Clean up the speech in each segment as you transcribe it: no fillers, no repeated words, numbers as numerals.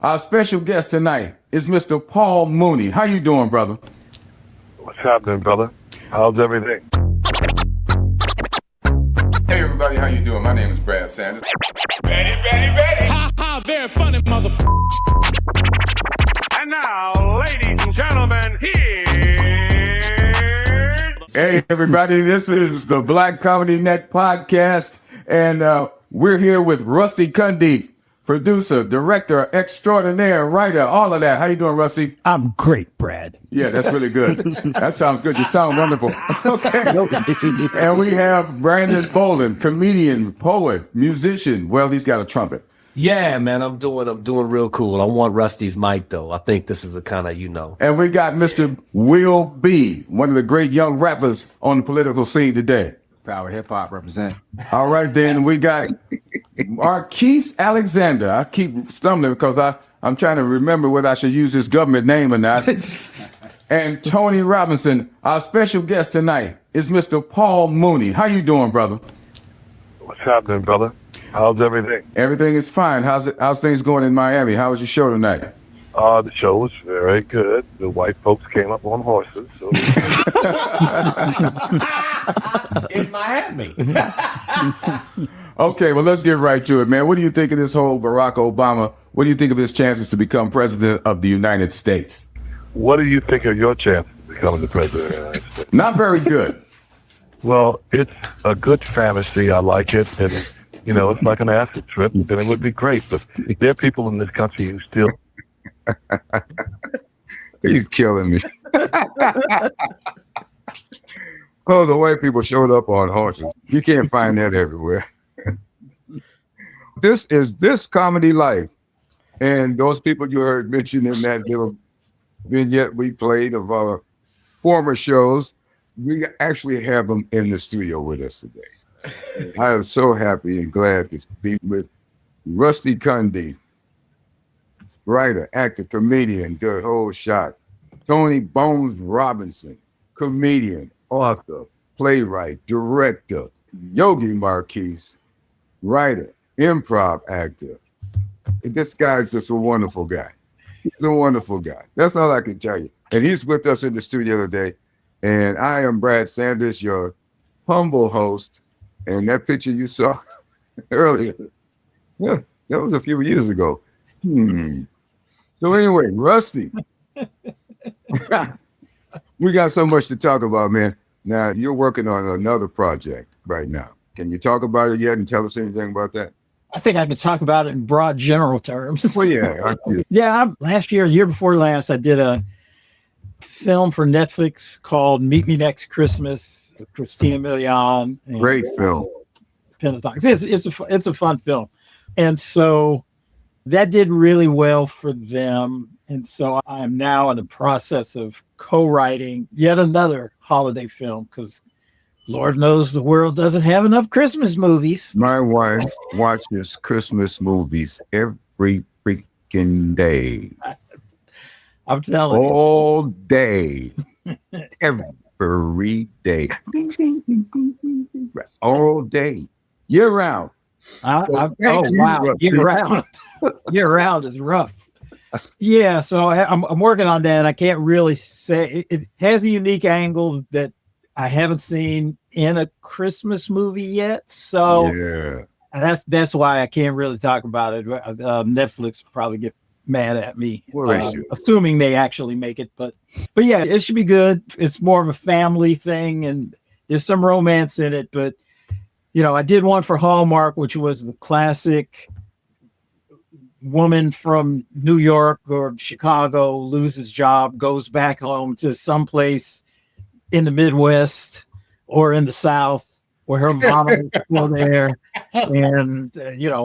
Our special guest tonight is Mr. Paul Mooney. How you doing, brother? What's happening, brother? How's everything? Hey, everybody. How you doing? My name is Brad Sanders. Ready. Ha, very funny, motherfucker. And now, ladies and gentlemen, here. Hey, everybody. This is the Black Comedy Net podcast, and we're here with Rusty Cundieff, producer, director, extraordinaire, writer, all of that. How you doing, Rusty? I'm great, Brad. Yeah, that's really good. That sounds good. You sound wonderful. Okay. And we have Brandon Boland, comedian, poet, musician. Well, he's got a trumpet. Yeah, man, I'm doing real cool. I want Rusty's mic though. I think this is the kind of, And we got Mr. Will B, one of the great young rappers on the political scene today. Power hip hop represent. All right, then we got Marquis Alexander. I keep stumbling because I'm trying to remember whether I should use his government name or not. And Tony Robinson. Our special guest tonight is Mr. Paul Mooney. How you doing, brother? What's happening, brother? How's everything? Everything is fine. How's things going in Miami? How was your show tonight? The show was very good. The white folks came up on horses. So. in Miami. Okay, well, let's get right to it, man. What do you think of this whole Barack Obama? What do you think of his chances to become president of the United States? What do you think of your chances of becoming the president of the United States? Not very good. Well, it's a good fantasy. I like it. And, it's like an acid trip. And it would be great. But there are people in this country who still... He's killing me. Oh, the white people showed up on horses. You can't find that everywhere. This is This Comedy Life. And those people you heard mentioned in that little vignette we played of our former shows, we actually have them in the studio with us today. I am so happy and glad to be with Rusty Cundieff, writer, actor, comedian, the whole shot. Tony Bones Robinson, comedian, author, playwright, director. Yogi Marquis, writer, improv actor. This guy's just a wonderful guy. He's a wonderful guy. That's all I can tell you. And he's with us in the studio today. And I am Brad Sanders, your humble host. And that picture you saw earlier, yeah, that was a few years ago. So anyway, Rusty, we got so much to talk about, man. Now, you're working on another project right now. Can you talk about it yet and tell us anything about that? I think I could talk about it in broad general terms. Well, yeah. Last year, year before last, I did a film for Netflix called Meet Me Next Christmas with Christina Milian. Great film. Pentatonics. It's a fun film. And so that did really well for them. And so I am now in the process of co-writing yet another holiday film because Lord knows the world doesn't have enough Christmas movies. My wife watches Christmas movies every freaking day. I'm telling you. All day. Every day. All day. Year round. Wow. Year round. Year round is rough. Yeah, so I'm working on that. I can't really say it has a unique angle that I haven't seen in a Christmas movie yet. So yeah, that's why I can't really talk about it. Netflix will probably get mad at me, assuming they actually make it. But yeah, it should be good. It's more of a family thing, and there's some romance in it. But I did one for Hallmark, which was the classic woman from New York or Chicago loses job, goes back home to someplace in the Midwest or in the South where her mama is still there. And,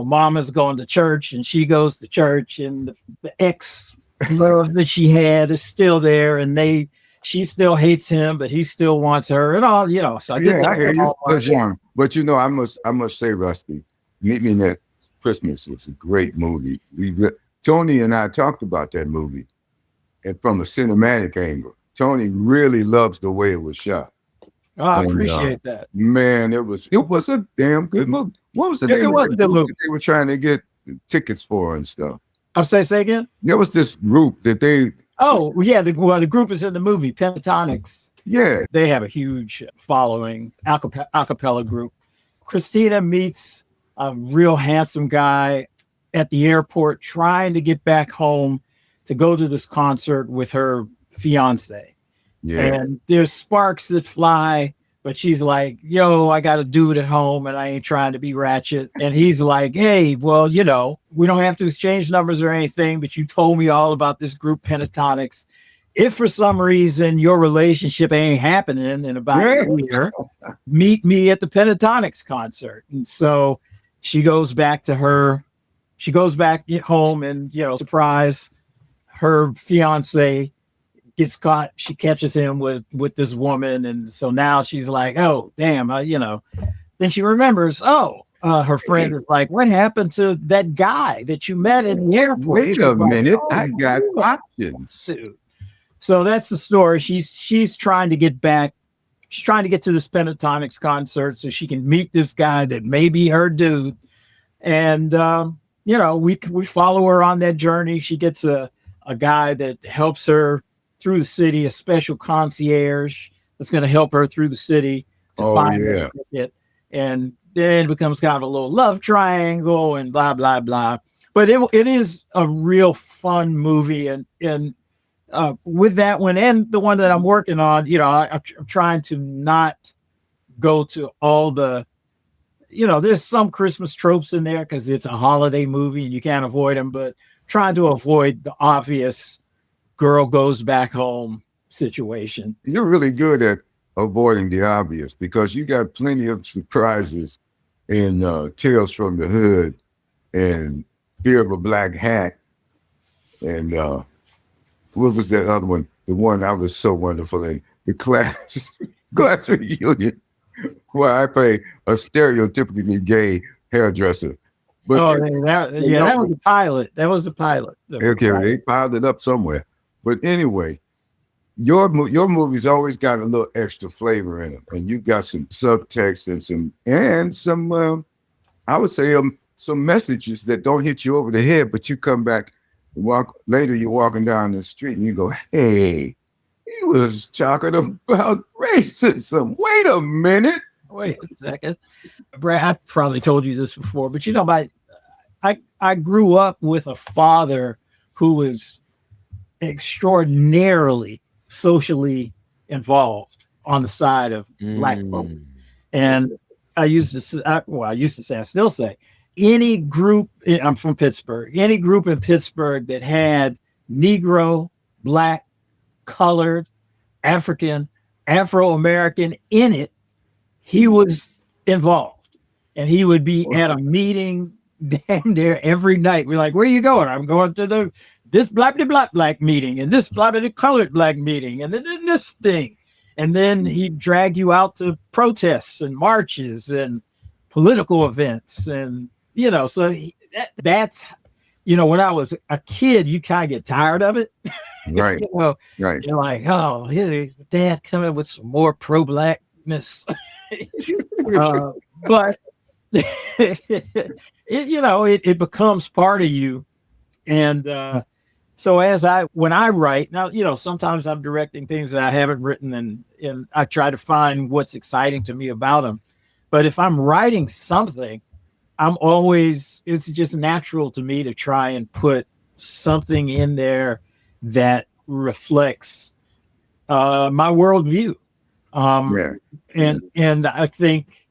mama's going to church and she goes to church and the ex-love that she had is still there and she still hates him, but he still wants her and all, so I did that. I hear you. But I must say, Rusty, Meet Me Next Christmas was a great movie. Tony and I talked about that movie and from a cinematic angle. Tony really loves the way it was shot. Oh, I appreciate that. Man, it was a damn good movie. What was the name of the movie they were trying to get tickets for and stuff? I'll say again. There was this group that they. Oh yeah, the group is in the movie Pentatonics. Yeah, They have a huge following, a cappella group. Christina meets a real handsome guy at the airport trying to get back home to go to this concert with her fiance. yeah. And there's sparks that fly, but she's like, yo, I got a dude at home and I ain't trying to be ratchet. And he's like, hey, well, you know, we don't have to exchange numbers or anything, but you told me all about this group Pentatonics. If for some reason your relationship ain't happening in about a year, meet me at the Pentatonics concert. And so she goes back home and, you know, surprise, her fiance gets caught. She catches him with this woman. And so now she's like, oh, damn, you know, then she remembers, her friend is like, what happened to that guy that you met in the airport? Wait a minute, I got options. So that's the story. She's trying to get back. She's trying to get to this Pentatonics concert so she can meet this guy that may be her dude. And, you know, we follow her on that journey. She gets a guy that helps her through the city, a special concierge that's going to help her through the city to find her ticket. And then it becomes kind of a little love triangle and blah, blah, blah. But it is a real fun movie. And with that one and the one that I'm working on, you know, I'm trying to not go to all the, you know, there's some Christmas tropes in there because it's a holiday movie and you can't avoid them, but trying to avoid the obvious girl goes back home situation. You're really good at avoiding the obvious because you got plenty of surprises in Tales from the Hood and Fear of a Black Hat and what was that other one? The one I was so wonderful in, the class reunion, where I play a stereotypically gay hairdresser. But that was the pilot. That was the pilot. Okay, they piled it up somewhere. But anyway, your movie's always got a little extra flavor in them, and you got some subtext and some I would say some messages that don't hit you over the head, but you come back. You're walking down the street and you go, hey, he was talking about racism. Wait a minute. Wait a second. Brad, I probably told you this before, but you know, I grew up with a father who was extraordinarily socially involved on the side of Black folk. And I still say, any group, I'm from Pittsburgh, any group in Pittsburgh that had Negro, Black, colored, African, Afro-American in it, he was involved. And he would be at a meeting damn near every night. We're like, where are you going? I'm going to this black meeting and this colored black meeting and then this thing. And then he'd drag you out to protests and marches and political events and, you know, so that's, you know, when I was a kid, you kind of get tired of it. Right. You know, right. You're like, oh, here's Dad coming with some more pro-blackness. But it becomes part of you. And so when I write now, you know, sometimes I'm directing things that I haven't written and I try to find what's exciting to me about them. But if I'm writing something, it's just natural to me to try and put something in there that reflects my worldview. And I think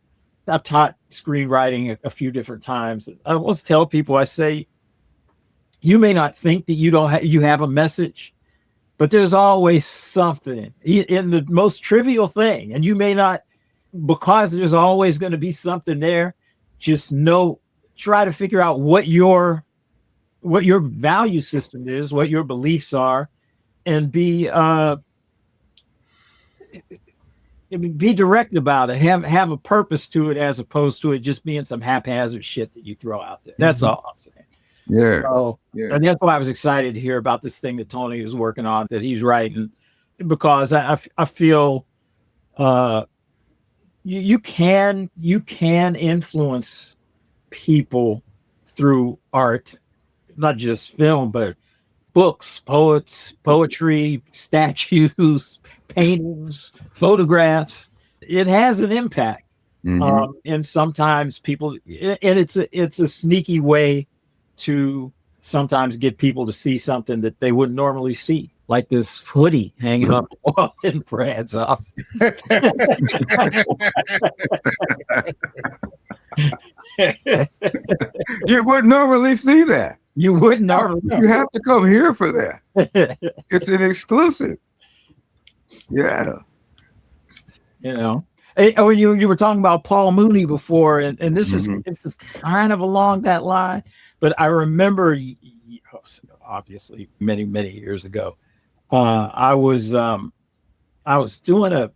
I've taught screenwriting a few different times. I always tell people, I say, you may not think that you have a message, but there's always something in the most trivial thing. And you may not, because there's always going to be something there. Just try to figure out what your value system is, what your beliefs are, and be direct about it. Have a purpose to it as opposed to it just being some haphazard shit that you throw out there. That's all I'm saying. Yeah. So, and that's why I was excited to hear about this thing that Tony is working on, that he's writing, because I feel you can influence people through art not just film, but books, poetry, statues, paintings, photographs. It has an impact. And sometimes people, and it's a sneaky way to sometimes get people to see something that they wouldn't normally see, like this hoodie hanging up in Brad's office. You wouldn't normally see that. You wouldn't normally. You have to come here for that. It's an exclusive. Yeah. You know, when you were talking about Paul Mooney before, and this is kind of along that line, but I remember, obviously many years ago, I was doing I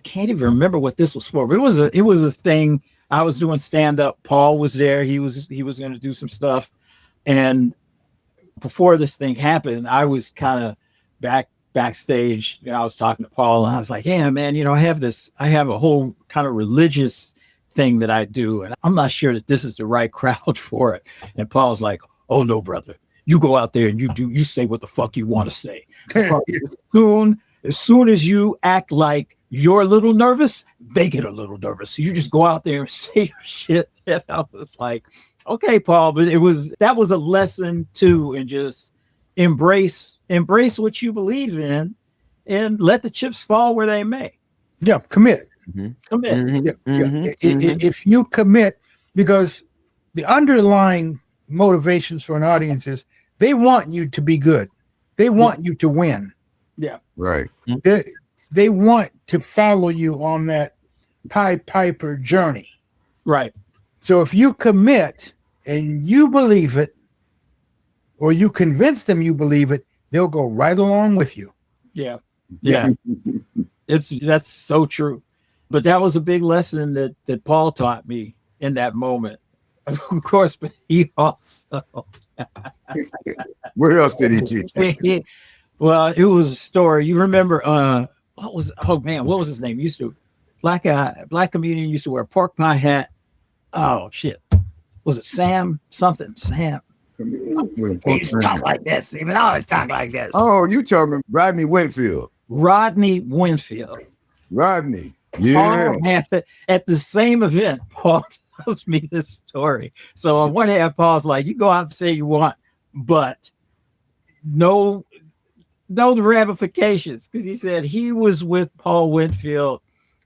can't even remember what this was for, but it was a thing. I was doing stand up. Paul was there. He was going to do some stuff, and before this thing happened, I was kind of backstage. You know, I was talking to Paul, and I was like, "Yeah, man, you know, I have a whole kind of religious thing that I do, and I'm not sure that this is the right crowd for it." And Paul's like, "Oh no, brother, you go out there and you say what the fuck you want to say. As soon as you act like you're a little nervous, they get a little nervous. So you just go out there and say your shit." And I was like, "Okay, Paul," but that was a lesson too, and just embrace what you believe in, and let the chips fall where they may. Yeah, commit. Commit. If you commit, because the underlying motivations for an audience is they want you to be good. They want you to win. Yeah. Right. They want to follow you on that Pied Piper journey. Right. So if you commit and you believe it, or you convince them you believe it, they'll go right along with you. Yeah. Yeah. That's so true. But that was a big lesson that Paul taught me in that moment. Of course, but he also. What else did he teach? Well, it was a story. You remember what was his name? Black comedian used to wear a pork pie hat. Oh shit. Was it Sam something? Sam. He used to talk like this. He would always talk like this. Oh, you talking about Rodney Winfield. Rodney Winfield. Rodney. Yeah. Paul, at the same event, Paul tells me this story. So on one hand, Paul's like, you go out and say you want, but know the ramifications. Because he said he was with Paul Winfield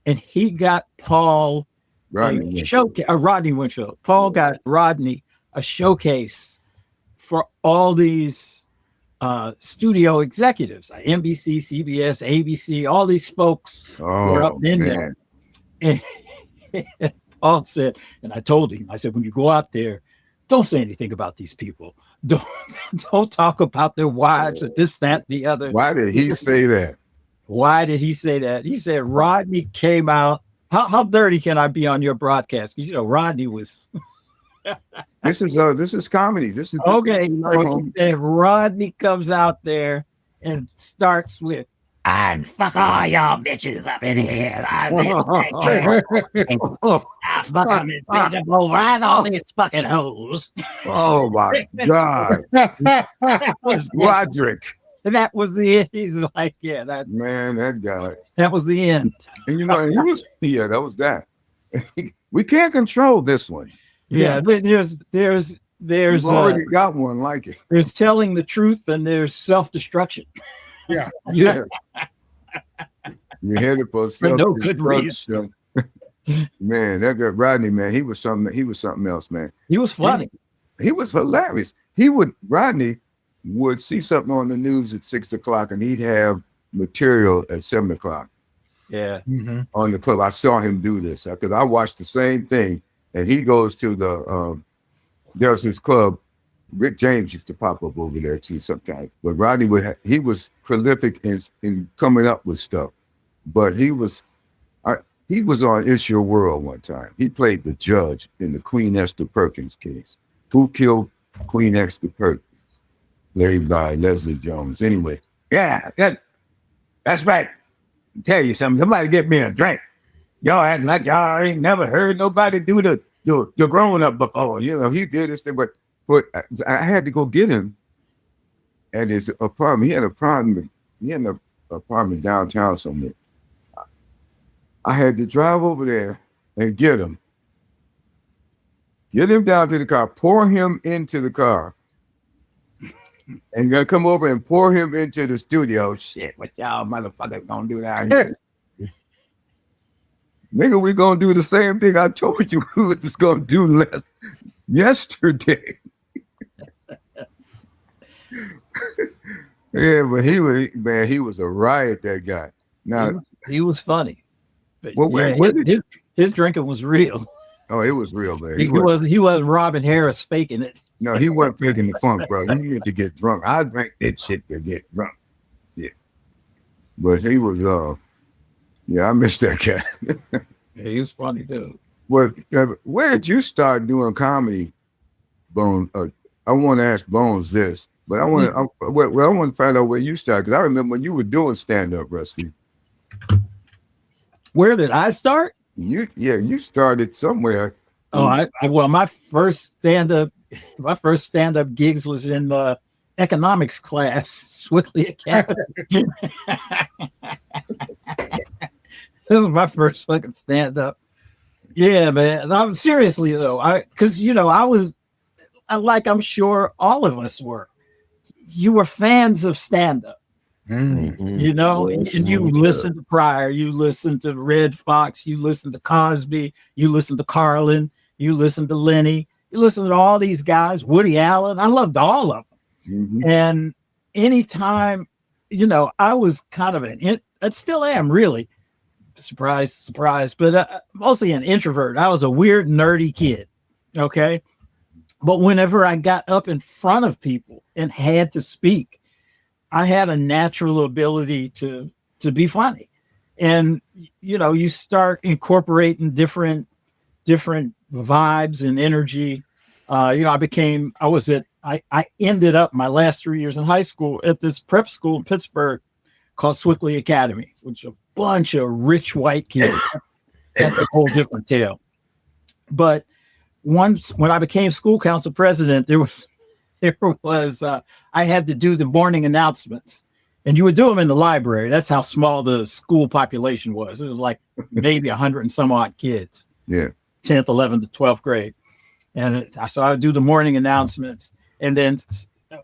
and he got Paul Rodney Winfield. Paul got Rodney a showcase for all these studio executives, like NBC, CBS, ABC, all these folks were up in there. And Paul said, and I told him, I said, when you go out there, don't say anything about these people. Don't talk about their wives or this, that, the other. Why did he say that? Why did he say that? He said Rodney came out. How dirty can I be on your broadcast? Because, you know, Rodney was... This is comedy. This is okay. And Rodney comes out there and starts with, "And fuck all y'all bitches up in here. Fucking over all these fucking hoes." Oh my God. That was Roderick. And that was the end. He's like, yeah, that guy. That was the end. And you know, and that was that. We can't control this one. Yeah, there's We've already got one like it. There's telling the truth and there's self-destruction. Yeah. You're headed for no good reason. Man, that guy Rodney, man, he was something else, man. He was funny. He was hilarious. Rodney would see something on the news at 6 o'clock and he'd have material at 7 o'clock. Yeah. On the club. I saw him do this because I watched the same thing. And he goes to there's this club. Rick James used to pop up over there too sometimes. But Rodney he was prolific in coming up with stuff. But he was on It's Your World one time. He played the judge in the Queen Esther Perkins case. Who killed Queen Esther Perkins? Played by Leslie Jones. Anyway, yeah, that's right. I'll tell you something. Somebody get me a drink. Y'all acting like y'all ain't never heard nobody do the grown up before. You know, he did this thing, but But I had to go get him at his apartment. He had an apartment. He had an apartment downtown somewhere. I had to drive over there and get him. Get him down to the car, pour him into the car, and gonna come over and pour him into the studio. Shit, what y'all motherfuckers gonna do down here? Nigga, we gonna do the same thing I told you we was gonna do yesterday. Yeah, but he was a riot, that guy. Now he was funny. But well, his drinking was real. Oh, it was real, man. He wasn't Robin Harris faking it. No, he wasn't faking the funk, bro. He needed to get drunk. I drank that shit to get drunk. Yeah. But he was I missed that guy. Yeah, he was funny too. Well, where did you start doing comedy, Bones? I want to ask Bones this, but I want to find out where you started, because I remember when you were doing stand-up, Rusty. Where did I start? You started somewhere. Oh, my first stand-up gigs was in the economics class, Swickley Academy. This was my first fucking stand-up. Yeah, man. I'm seriously though, because I'm sure all of us were. You were fans of stand-up. Mm-hmm. You know, and you listened to Pryor, you listened to Red Fox, you listened to Cosby, you listened to Carlin, you listened to Lenny, you listened to all these guys, Woody Allen. I loved all of them. Mm-hmm. And anytime, I was kind of I still am really, surprise, but mostly an introvert. I was a weird, nerdy kid. Okay. But whenever I got up in front of people and had to speak, I had a natural ability to be funny. And, you start incorporating different vibes and energy. I ended up my last 3 years in high school at this prep school in Pittsburgh called Swickley Academy, which is a bunch of rich white kids. That's a whole different tale. But once, when I became school council president, there was I had to do the morning announcements, and you would do them in the library. That's how small the school population was. It was like maybe 100 and some odd kids. Yeah. 10th, 11th to 12th grade. And so I would do the morning announcements. And then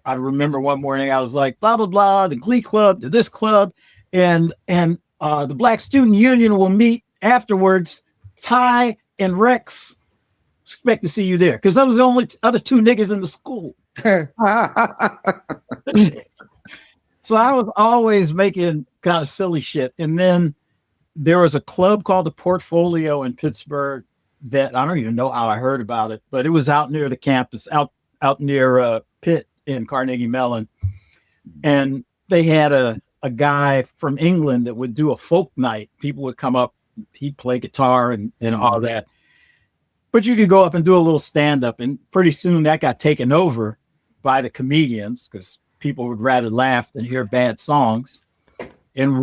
I remember one morning I was like, blah, blah, blah, the Glee Club to this club. And the Black Student Union will meet afterwards. Ty and Rex expect to see you there, because those were the only other two niggas in the school. So I was always making kind of silly shit. And then there was a club called the Portfolio in Pittsburgh that I don't even know how I heard about it, but it was out near the campus, out near Pitt in Carnegie Mellon. And they had a guy from England that would do a folk night. People would come up, he'd play guitar and all that. But you could go up and do a little stand-up, and pretty soon that got taken over by the comedians, because people would rather laugh than hear bad songs. And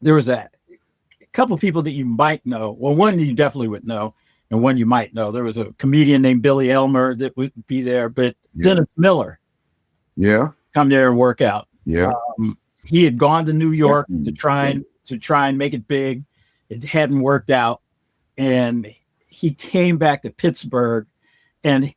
there was a couple of people that you might know. Well, one you definitely would know, and one you might know. There was a comedian named Billy Elmer that would be there, but Dennis Miller. Yeah. Come there and work out. Yeah. He had gone to New York to try and make it big. It hadn't worked out. And he came back to Pittsburgh, and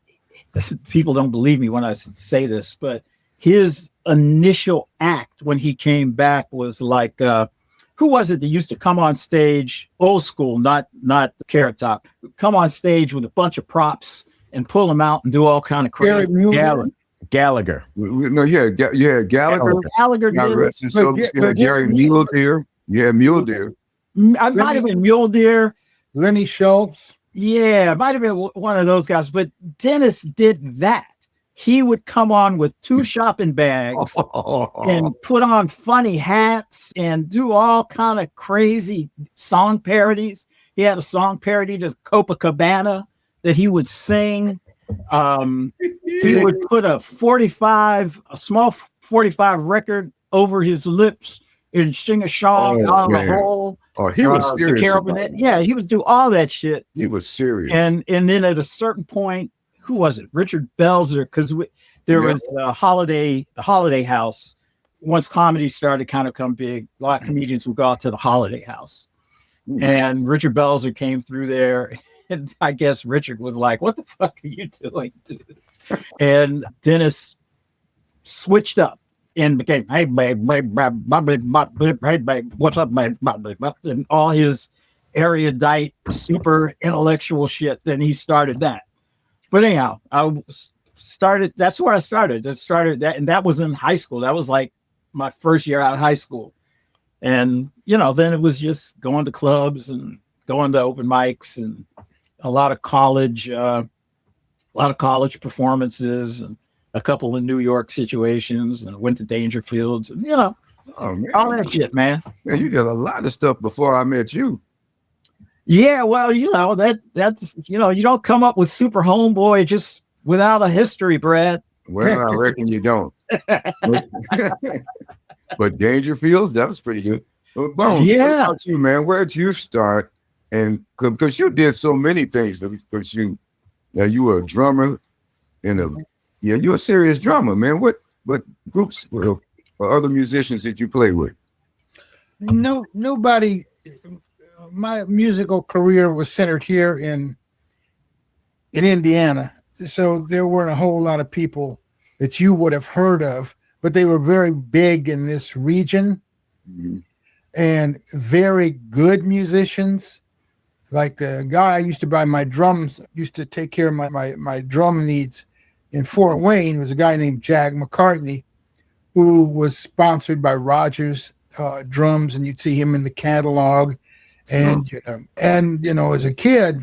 people don't believe me when I say this, but his initial act when he came back was like, who was it that used to come on stage, old school, not the Carrot Top, come on stage with a bunch of props and pull them out and do all kind of crazy. Gallagher. No, Gallagher. Gallagher did. Jerry Mule Deer. Yeah, Mule Deer. I might have been Mule Deer. Lenny Schultz. Yeah, it might have been one of those guys, but Dennis did that. He would come on with two shopping bags and put on funny hats and do all kind of crazy song parodies. He had a song parody to Copacabana that he would sing. He would put a small 45 record over his lips and sing a song on the whole. Oh, he was serious. Yeah, he was do all that shit. He was serious. And then at a certain point, who was it? Richard Belzer, because there was the Holiday House. Once comedy started to kind of come big, a lot of comedians would go out to the Holiday House. And Richard Belzer came through there. And I guess Richard was like, what the fuck are you doing, dude? And Dennis switched up and became, hey, babe, what's up, babe? And all his erudite, super intellectual shit. Then he started that. But anyhow, that's where I started. And that was in high school. That was like my first year out of high school. And, then it was just going to clubs and going to open mics and a lot of college performances and a couple of New York situations, and went to Dangerfields and, all that shit, man. Man, you did a lot of stuff before I met you. Yeah, well, that's you don't come up with Super Homeboy just without a history, Brad. Well, I reckon you don't. But Dangerfields, that was pretty good. But Bones, what about you, man? Where'd you start? And because you did so many things, because you were a drummer you're a serious drummer, man. What groups or other musicians did you play with? No, nobody. My musical career was centered here in Indiana, so there weren't a whole lot of people that you would have heard of, but they were very big in this region and very good musicians. Like the guy I used to buy my drums, used to take care of my drum needs in Fort Wayne, was a guy named Jack McCartney, who was sponsored by Rogers Drums, and you'd see him in the catalog. And as a kid,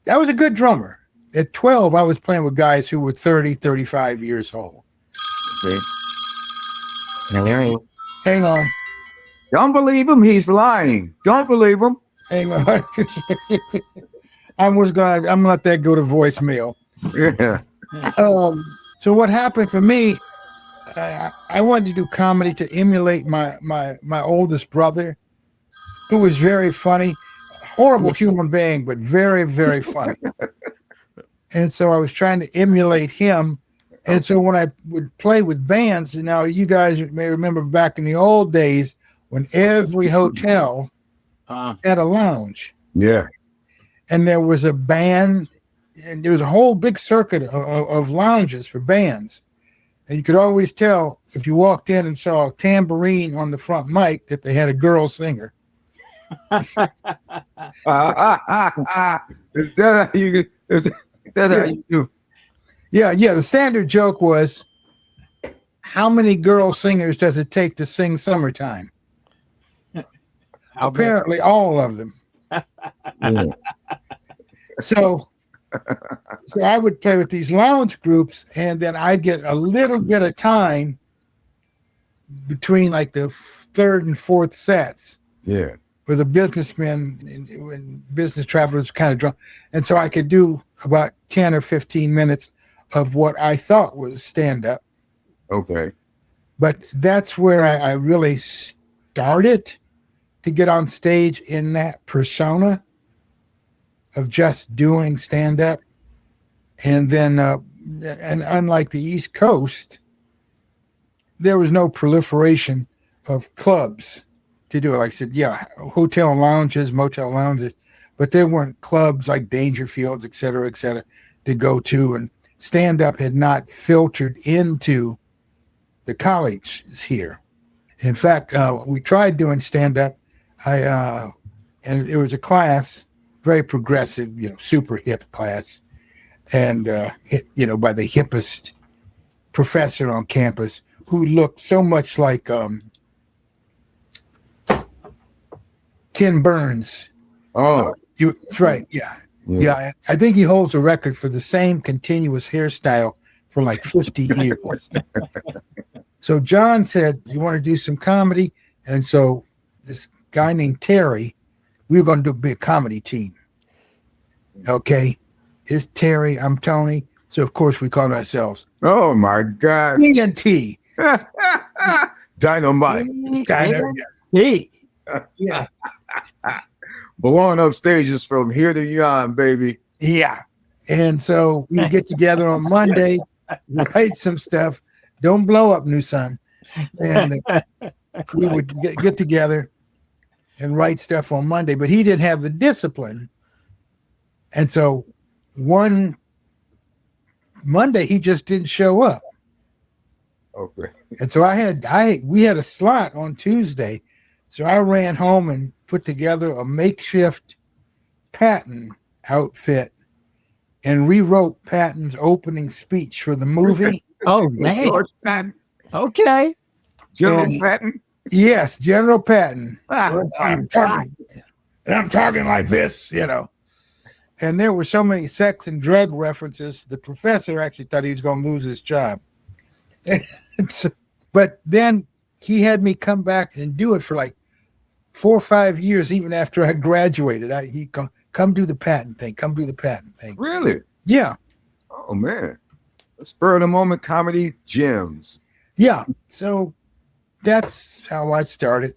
I was a good drummer. At 12, I was playing with guys who were 30, 35 years old. Okay. Hang on. Don't believe him. He's lying. Don't believe him. Hang on. I'm gonna let that go to voicemail. Yeah. So what happened for me, I wanted to do comedy to emulate my oldest brother, who was very funny, horrible human being, but very, very funny. And so I was trying to emulate him. And so when I would play with bands, now you guys may remember back in the old days when every hotel had a lounge. Yeah. And there was a band, and there was a whole big circuit of lounges for bands. And you could always tell if you walked in and saw a tambourine on the front mic that they had a girl singer. Is that how you do? Yeah. The standard joke was, how many girl singers does it take to sing Summertime? Apparently all of them. Yeah. So I would play with these lounge groups, and then I'd get a little bit of time between like the third and fourth sets. Yeah. Where the businessmen and business travelers kind of drunk. And so I could do about 10 or 15 minutes of what I thought was stand-up. Okay. But that's where I really started to get on stage in that persona of just doing stand-up. And then, and unlike the East Coast, there was no proliferation of clubs to do it. Like I said, hotel lounges, motel lounges, but there weren't clubs like Dangerfields, et cetera, to go to. And stand-up had not filtered into the colleges here. In fact, we tried doing stand-up. And it was a class, very progressive, super hip class. And, by the hippest professor on campus who looked so much like Ken Burns. Oh, That's right. Yeah. I think he holds a record for the same continuous hairstyle for like 50 years. So John said, you want to do some comedy? And so this guy named Terry, we were going to do a big comedy team. Okay. It's Terry, I'm Tony. So of course we called ourselves. Oh my God. TNT. Dynamite. Hey. Blowing up stages from here to yon, baby. Yeah. And so we get together on Monday, write some stuff. Don't blow up, new son. And we would get together and write stuff on Monday, but he didn't have the discipline. And so one Monday he just didn't show up. Okay. And so we had a slot on Tuesday. So I ran home and put together a makeshift Patton outfit and rewrote Patton's opening speech for the movie. Oh, man. George Patton. Okay. General And- Patton. Yes, General Patton. I'm talking like this, you know. And there were so many sex and drug references. The professor actually thought he was going to lose his job. But then he had me come back and do it for like 4 or 5 years, even after I graduated. He come do the Patton thing. Come do the Patton thing. Really? Yeah. Oh man. Spur of the moment comedy gems. Yeah. So that's how I started.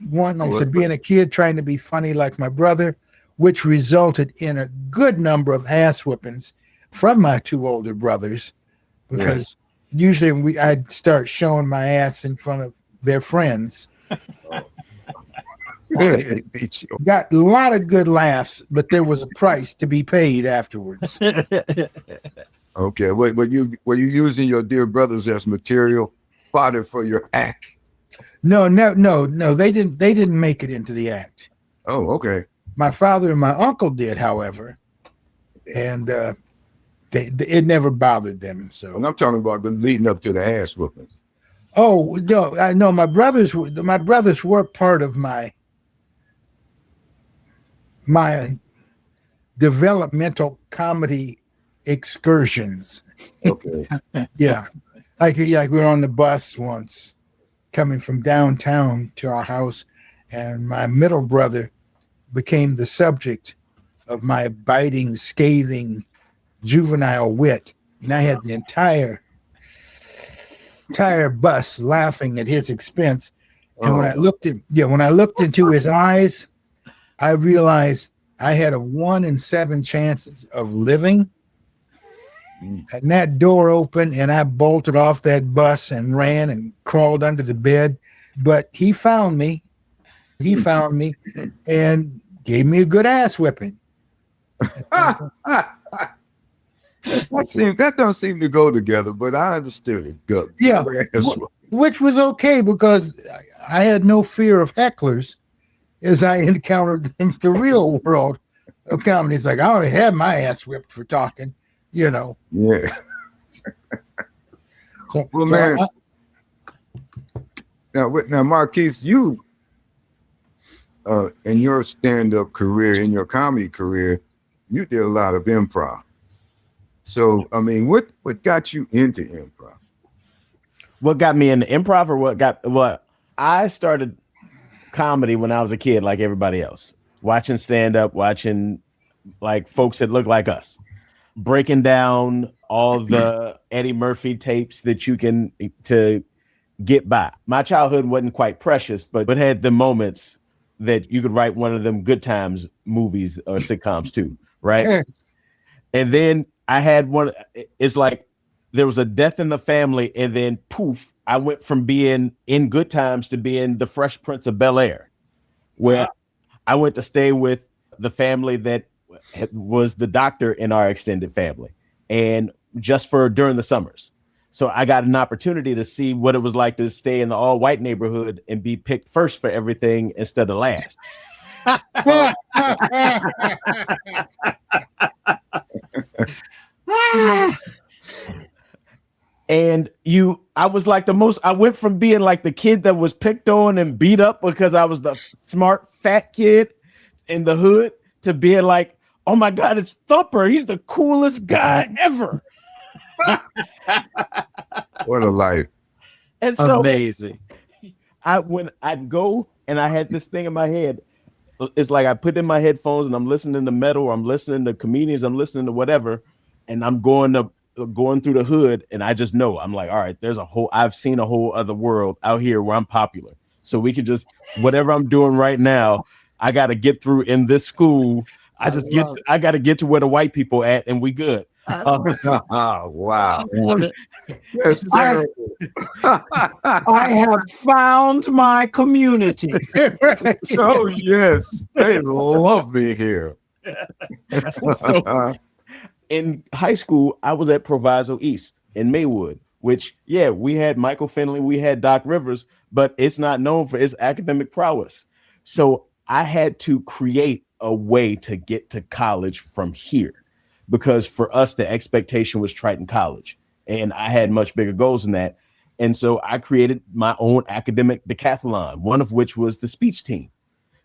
One, like I said, being a kid trying to be funny like my brother, which resulted in a good number of ass whippings from my 2 older brothers, because usually I'd start showing my ass in front of their friends. Got a lot of good laughs, but there was a price to be paid afterwards. Okay. Were you using your dear brothers as material fodder for your act? No. They didn't make it into the act. Oh, okay. My father and my uncle did, however, and it never bothered them. So And I'm talking about the leading up to the ass whoopings. Oh no, I know my brothers were part of my developmental comedy excursions. Okay. Yeah. Like we were on the bus once coming from downtown to our house, and my middle brother became the subject of my biting, scathing, juvenile wit. And I had the entire bus laughing at his expense. And when I looked into his eyes, I realized I had a 1 in 7 chances of living. And that door opened and I bolted off that bus and ran and crawled under the bed. But he found me. He found me and gave me a good ass whipping. That don't seem to go together, but I understood it. Good. Yeah. Which was okay because I had no fear of hecklers as I encountered in the real world of comedy. It's like I already had my ass whipped for talking, you know. Yeah. So, Well, so man. Now, Marquis, you in your stand-up career, in your comedy career, you did a lot of improv. So, I mean, what got you into improv? What got me into improv, or what I started comedy when I was a kid, like everybody else, watching stand-up, watching like folks that look like us, breaking down all the Eddie Murphy tapes that you can to get by. My childhood wasn't quite precious, but had the moments that you could write one of them Good Times movies or sitcoms too, right? And then I had one. It's like there was a death in the family, and then poof, I went from being in Good Times to being the Fresh Prince of Bel-Air, where I went to stay with the family that was the doctor in our extended family, and just for during the summers. So I got an opportunity to see what it was like to stay in the all-white neighborhood and be picked first for everything instead of last. And I was like I went from being like the kid that was picked on and beat up because I was the smart fat kid in the hood to being like, oh my God, it's Thumper. He's the coolest guy ever. What a life. And so Amazing. when I'd go and I had this thing in my head, it's like I put in my headphones and I'm listening to metal, or I'm listening to comedians, I'm listening to whatever, and I'm going through the hood, and I just know, I'm like, all right, I've seen a whole other world out here where I'm popular. So we could just, whatever I'm doing right now, I got to get through in this school. I got to get to where the white people at, and we good. Oh, wow. Yes, I have found my community. oh, yes. They love me here. So, in high school, I was at Proviso East in Maywood, which, yeah, we had Michael Finley, we had Doc Rivers, but it's not known for its academic prowess. So I had to create a way to get to college from here, because for us, the expectation was Triton College, and I had much bigger goals than that. And so I created my own academic decathlon, one of which was the speech team,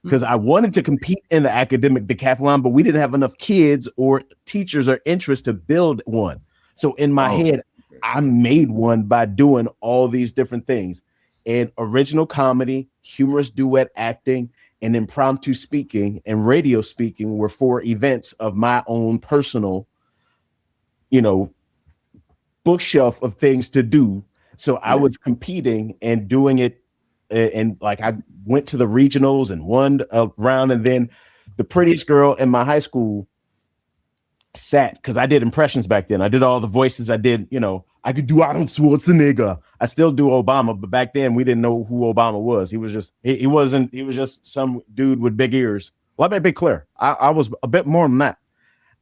because I wanted to compete in the academic decathlon, but we didn't have enough kids or teachers or interest to build one. So in my head, I made one by doing all these different things. And original comedy, humorous duet acting, and impromptu speaking and radio speaking were 4 events of my own personal, bookshelf of things to do. So I was competing and doing it. And like I went to the regionals and won a round. And then the prettiest girl in my high school sat, because I did impressions back then. I did all the voices. I did, I could do Arnold Schwarzenegger. I still do Obama, but back then we didn't know who Obama was. He was just, he was just some dude with big ears. Let me be clear. I was a bit more than that.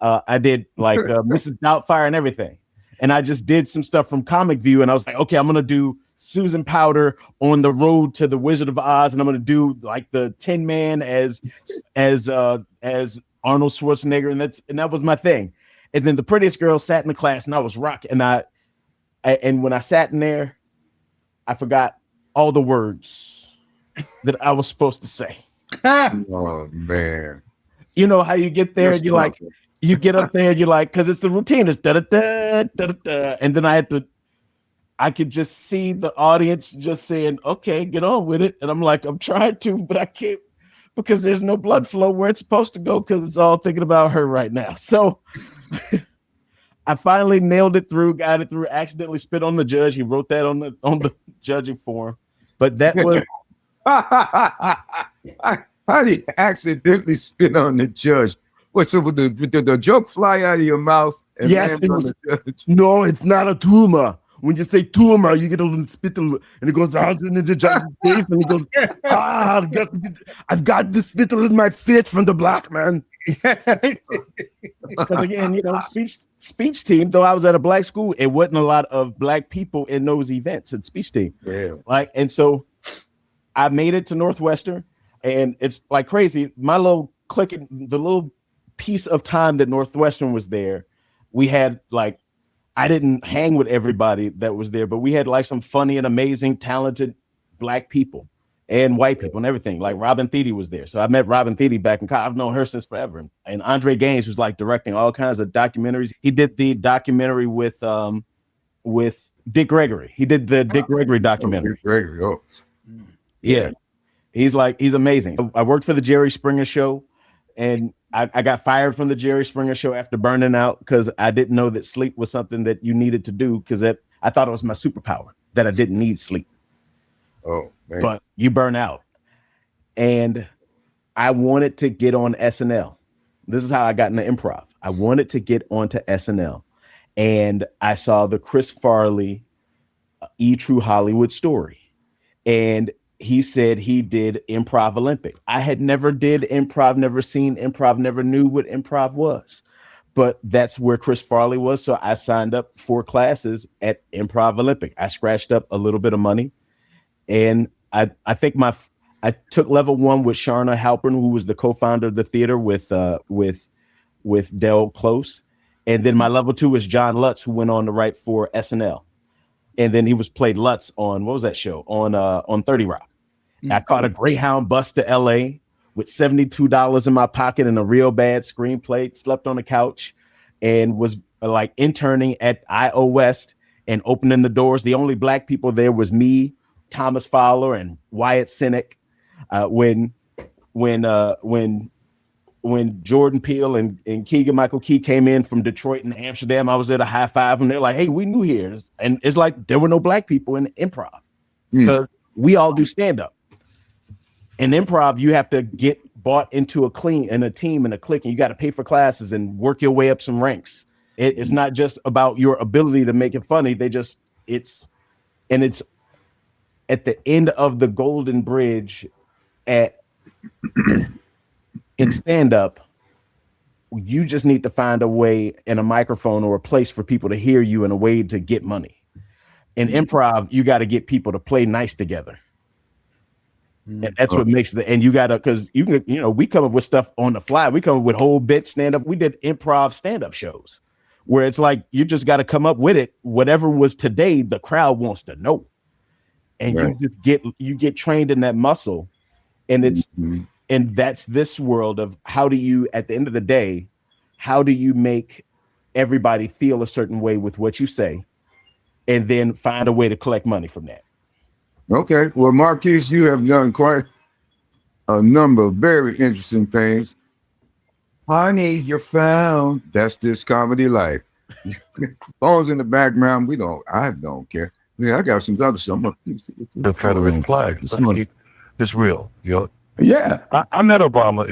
I did like Mrs. Doubtfire and everything. And I just did some stuff from Comic View. And I was like, okay, I'm going to do Susan Powder on the road to the Wizard of Oz. And I'm going to do like the Tin Man as Arnold Schwarzenegger. And that was my thing. And then the prettiest girl sat in the class and I was rocking. And when I sat in there, I forgot all the words that I was supposed to say. Oh, man. You know how you get there and you're like, you get up there and you're like, because it's the routine. It's da-da-da, da-da-da. And then I could just see the audience just saying, okay, get on with it. And I'm like, I'm trying to, but I can't, because there's no blood flow where it's supposed to go, because it's all thinking about her right now. So I finally nailed it through, got it through, accidentally spit on the judge. He wrote that on the judging form. But that was how do you accidentally spit on the judge? What, so would the joke fly out of your mouth? And yes, land on the judge? No, it's not a tumor. When you say tumor, you get a little spittle, and it goes out into the judge's face, and he goes, I've got the spittle in my face from the black man. Because again, speech team, though I was at a black school, it wasn't a lot of black people in those events at speech team. Yeah. And so I made it to Northwestern, and it's like crazy. My little clicking, the little piece of time that Northwestern was there, we had like, I didn't hang with everybody that was there, but we had like some funny and amazing, talented black people and white people and everything. Like Robin Thede was there. So I met Robin Thede back in college. I've known her since forever. And Andre Gaines was like directing all kinds of documentaries. He did the documentary with Dick Gregory. He did the Dick Gregory documentary. Dick Gregory, oh. Yeah. He's amazing. I worked for the Jerry Springer Show, and I got fired from the Jerry Springer Show after burning out because I didn't know that sleep was something that you needed to do, because I thought it was my superpower, that I didn't need sleep. Oh, man. But you burn out. And I wanted to get on SNL. This is how I got into improv. I wanted to get onto SNL. And I saw the Chris Farley True Hollywood Story. And he said he did Improv Olympic. I had never did improv, never seen improv, never knew what improv was. But that's where Chris Farley was. So I signed up for classes at Improv Olympic. I scratched up a little bit of money. And I think I took level 1 with Sharna Halpern, who was the co-founder of the theater with Del Close. And then my level 2 was John Lutz, who went on to write for SNL. And then he played Lutz on, what was that show? On 30 Rock. Mm-hmm. I caught a Greyhound bus to LA with $72 in my pocket and a real bad screenplay, slept on the couch, and was like interning at I.O. West and opening the doors. The only black people there was me, Thomas Fowler, and Wyatt Cenac. When Jordan Peele and Keegan-Michael Key came in from Detroit and Amsterdam, I was there to high five them. They're like, hey, we new here. And it's like there were no black people in improv because we all do stand-up. In improv, you have to get bought into a team and a clique, and you got to pay for classes and work your way up some ranks. It's not just about your ability to make it funny. It's at the end of the golden bridge in stand up. You just need to find a way and a microphone or a place for people to hear you and a way to get money. In improv, you got to get people to play nice together. And that's what makes and you got to, because you can, we come up with stuff on the fly. We come up with whole bit stand up. We did improv stand up shows where it's like, you just got to come up with it. Whatever was today, the crowd wants to know. And you get trained in that muscle. And and that's this world of how do you, at the end of the day, how do you make everybody feel a certain way with what you say, and then find a way to collect money from that. Okay. Well, Marquis, you have done quite a number of very interesting things. Honey, you're found. That's this comedy life. Phones in the background. I don't care. Yeah, I got some other stuff. The Confederate flag. It's real. Yeah. I met Obama.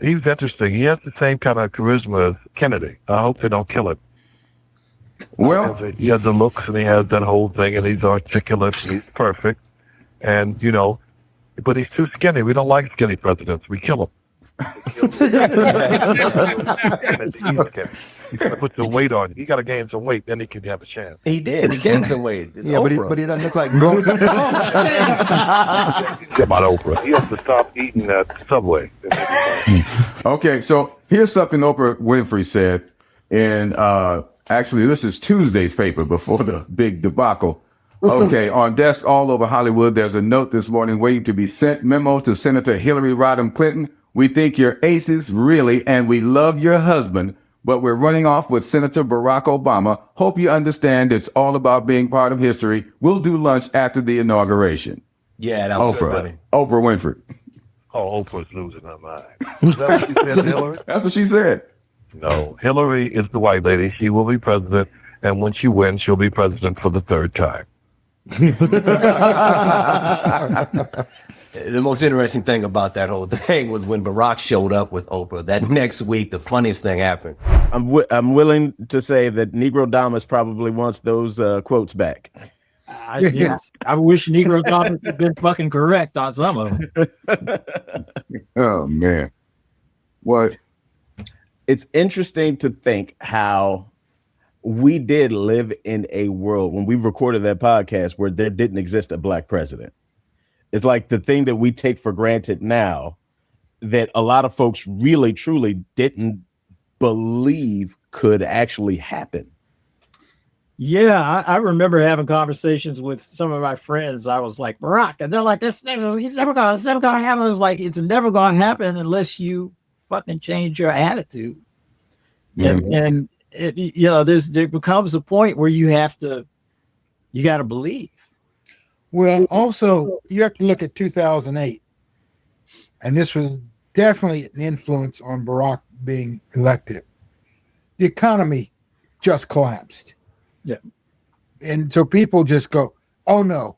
He was interesting. He has the same kind of charisma as Kennedy. I hope they don't kill it. Well, he has the looks and he has that whole thing, and he's articulate. He's perfect. And, but he's too skinny. We don't like skinny presidents. We kill him. He's got to put some weight on you. He got to gain some weight, then he can have a chance. He did. He gained some weight. It's Oprah. But he doesn't look like About Oprah. He has to stop eating that Subway. Okay, so here's something Oprah Winfrey said. And actually, this is Tuesday's paper before the big debacle. Okay, on desks all over Hollywood, there's a note this morning waiting to be sent. Memo to Senator Hillary Rodham Clinton. We think you're aces, really, and we love your husband, but we're running off with Senator Barack Obama. Hope you understand it's all about being part of history. We'll do lunch after the inauguration. Yeah, that was funny. Oprah Winfrey. Oh, Oprah's losing her mind. Is that what she said, Hillary? That's what she said. No, Hillary is the white lady. She will be president, and when she wins, she'll be president for the third time. The most interesting thing about that whole thing was when Barack showed up with Oprah. That next week, the funniest thing happened. I'm willing to say that Negro Damas probably wants those quotes back. I wish Negro Damas had been fucking correct on some of them. Oh, man. What? It's interesting to think how we did live in a world when we recorded that podcast where there didn't exist a black president. It's like the thing that we take for granted now that a lot of folks really, truly didn't believe could actually happen. Yeah, I remember having conversations with some of my friends. I was like, Barack, and they're like, it's never gonna happen. It's like, it's never gonna happen unless you fucking change your attitude. Yeah. And it, there becomes a point where you got to believe. Well, also, you have to look at 2008. And this was definitely an influence on Barack being elected. The economy just collapsed. Yeah. And so people just go, oh,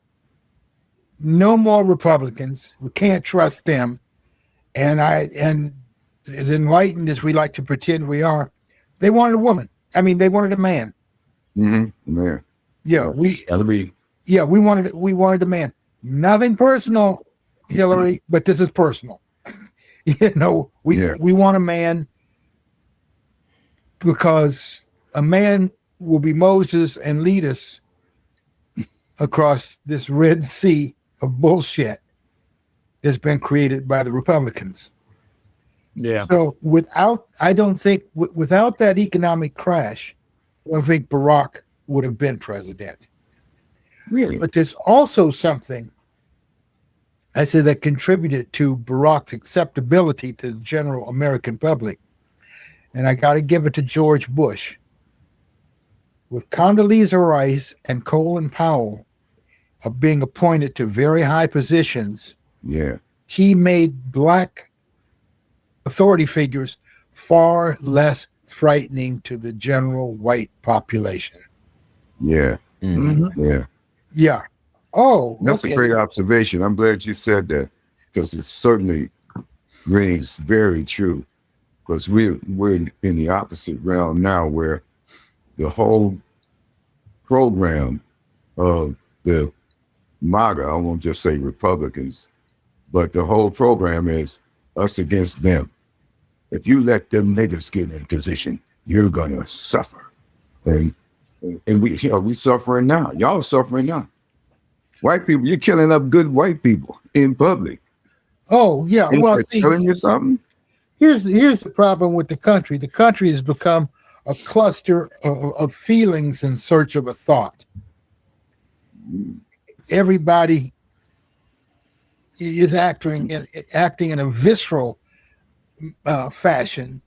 no more Republicans. We can't trust them. And as enlightened as we like to pretend we are, they wanted a woman. I mean, they wanted a man. Mm-hmm. Yeah. Yeah. We wanted a man. Nothing personal, Hillary, but this is personal. We want a man because a man will be Moses and lead us across this Red Sea of bullshit that's been created by the Republicans. Yeah. So without that economic crash, I don't think Barack would have been president. Really? But there's also something I say that contributed to Barack's acceptability to the general American public. And I got to give it to George Bush. With Condoleezza Rice and Colin Powell being appointed to very high positions, he made black authority figures far less frightening to the general white population. Yeah. Mm-hmm. Yeah. Yeah. Oh, that's a great observation. I'm glad you said that because it's certainly rings very true, because we're in the opposite realm now, where the whole program of the MAGA, I won't just say Republicans, but the whole program is us against them. If you let them niggas get in position, you're gonna suffer. And we suffering now. Y'all suffering now. White people, you're killing up good white people in public. Oh yeah. Ain't Well, that see, telling you something? here's the problem with the country. The country has become a cluster of feelings in search of a thought. Everybody is acting in a visceral fashion.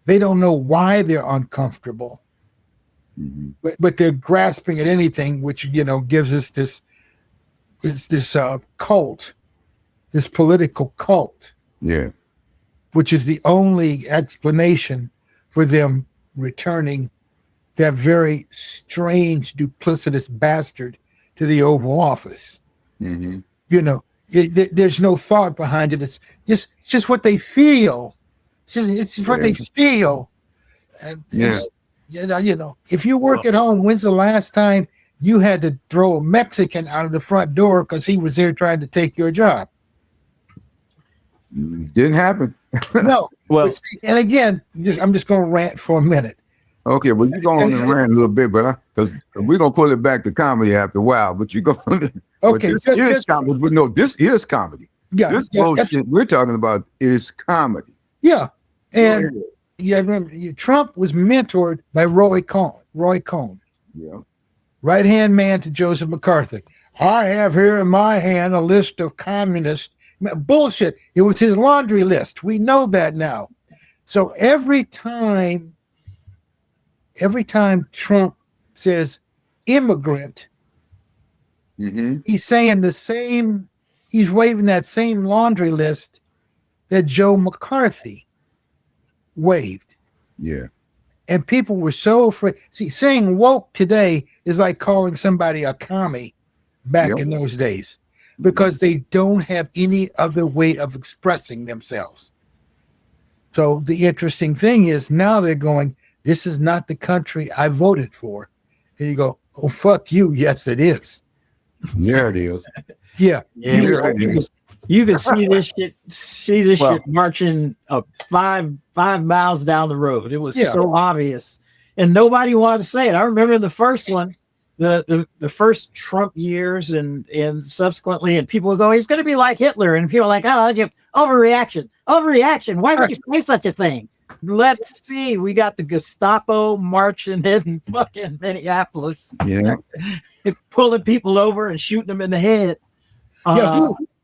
They don't know why they're uncomfortable, but they're grasping at anything, which gives us this cult, this political cult. Yeah. Which is the only explanation for them returning that very strange, duplicitous bastard to the Oval Office. Mm-hmm. There's no thought behind it. It's just what they feel. It's just what they feel. And if you work at home, when's the last time you had to throw a Mexican out of the front door because he was there trying to take your job? Didn't happen. No. Well, and again, I'm just going to rant for a minute. Okay, well, you're going to rant a little bit, but because we're going to pull it back to comedy after a while, but you're going to. Okay. This is comedy. But no, this is comedy. Yeah. This bullshit we're talking about is comedy. Yeah. And remember, Trump was mentored by Roy Cohn. Yeah. Right-hand man to Joseph McCarthy. I have here in my hand a list of communists. Bullshit. It was his laundry list. We know that now. So every time Trump says immigrant, he's saying he's waving that same laundry list that Joe McCarthy waved. Yeah. And people were so afraid. See, saying woke today is like calling somebody a commie back in those days, because they don't have any other way of expressing themselves. So the interesting thing is now they're going, this is not the country I voted for. And you go, oh, fuck you. Yes, it is. Yeah, it is. Yeah. You can see this shit marching up five miles down the road. It was so obvious, and nobody wanted to say it. I remember the first one, the first Trump years, and subsequently, and people would go, he's going to be like Hitler, and people are like, oh, overreaction. Why would you say such a thing? Let's see. We got the Gestapo marching in fucking Minneapolis, pulling people over and shooting them in the head.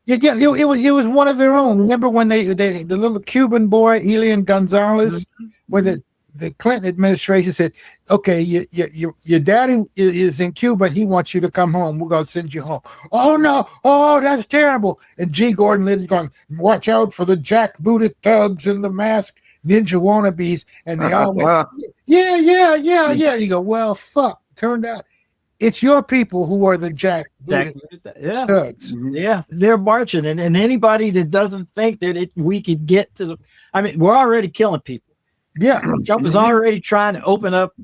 It was one of their own. Remember when the little Cuban boy, Elian Gonzalez, when the Clinton administration said, okay, your daddy is in Cuba, he wants you to come home. We're going to send you home. Oh, no. Oh, that's terrible. And G. Gordon Liddy's going, watch out for the jackbooted thugs and the masked ninja wannabes. And they all went, yeah. You go, well, fuck. Turned out it's your people who are the thugs. Yeah, they're marching. And anybody that doesn't think that we could get to we're already killing people. Yeah. Trump is already trying to open up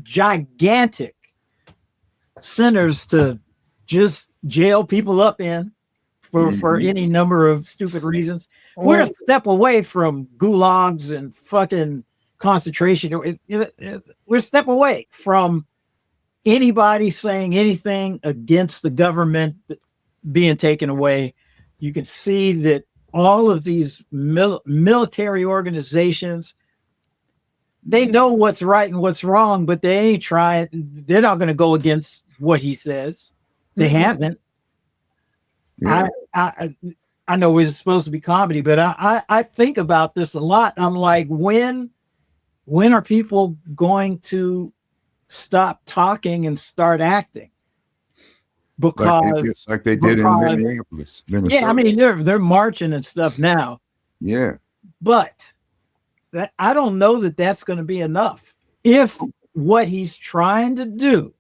gigantic centers to just jail people up in for any number of stupid reasons. We're a step away from gulags and fucking concentration. We're a step away from anybody saying anything against the government being taken away. You can see that all of these military organizations, they know what's right and what's wrong, but they ain't trying. They're not going to go against what he says. They haven't. Yeah. I know it's supposed to be comedy, but I think about this a lot. I'm like, when are people going to stop talking and start acting? Because like they did in Minneapolis. Yeah, they're marching and stuff now. Yeah, but I don't know that that's going to be enough. If what he's trying to do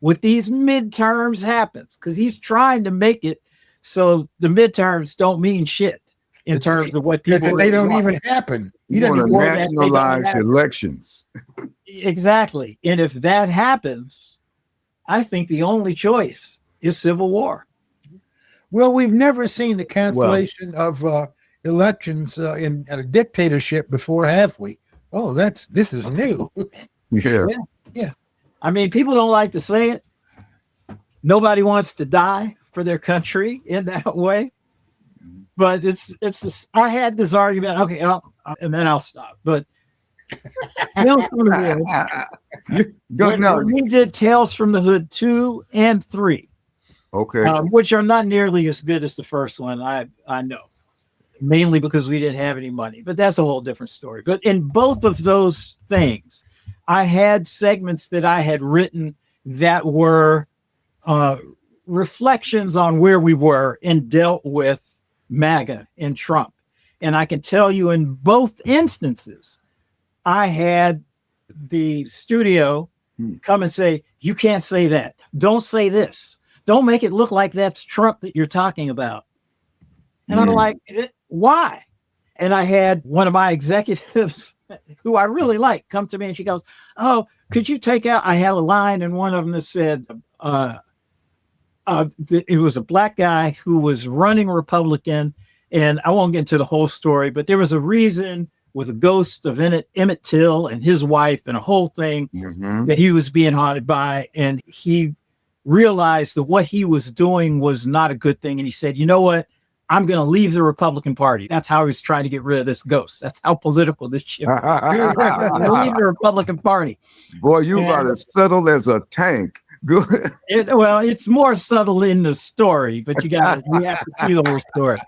with these midterms happens, because he's trying to make it so the midterms don't mean shit. in terms of what That people they don't want. even happen. You don't want to even that they don't nationalize have- elections. Exactly. And if that happens, I think the only choice is civil war. Well, we've never seen the cancellation of elections in a dictatorship before, have we? Oh, this is new. Yeah. I mean, people don't like to say it. Nobody wants to die for their country in that way. But it's this. I had this argument. Okay, and then I'll stop. But Tales from the Hood, when we did Tales from the Hood 2 and 3, Okay. which are not nearly as good as the first one, I know, mainly because we didn't have any money. But that's a whole different story. But in both of those things, I had segments that I had written that were reflections on where we were and dealt with MAGA and Trump. And I can tell you in both instances, I had the studio come and say, you can't say that. Don't say this. Don't make it look like that's Trump that you're talking about. And I'm like, why? And I had one of my executives who I really like come to me and she goes, oh, could you take out, I had a line in one of them that said, it was a black guy who was running Republican, and I won't get into the whole story, but there was a reason with a ghost of Emmett Till and his wife and a whole thing that he was being haunted by, and he realized that what he was doing was not a good thing, and he said, you know what? I'm going to leave the Republican Party. That's how he was trying to get rid of this ghost. That's how political this shit was. Leave the Republican Party. Boy, you about as subtle as a tank. Good. It's more subtle in the story, but you have to see the whole story.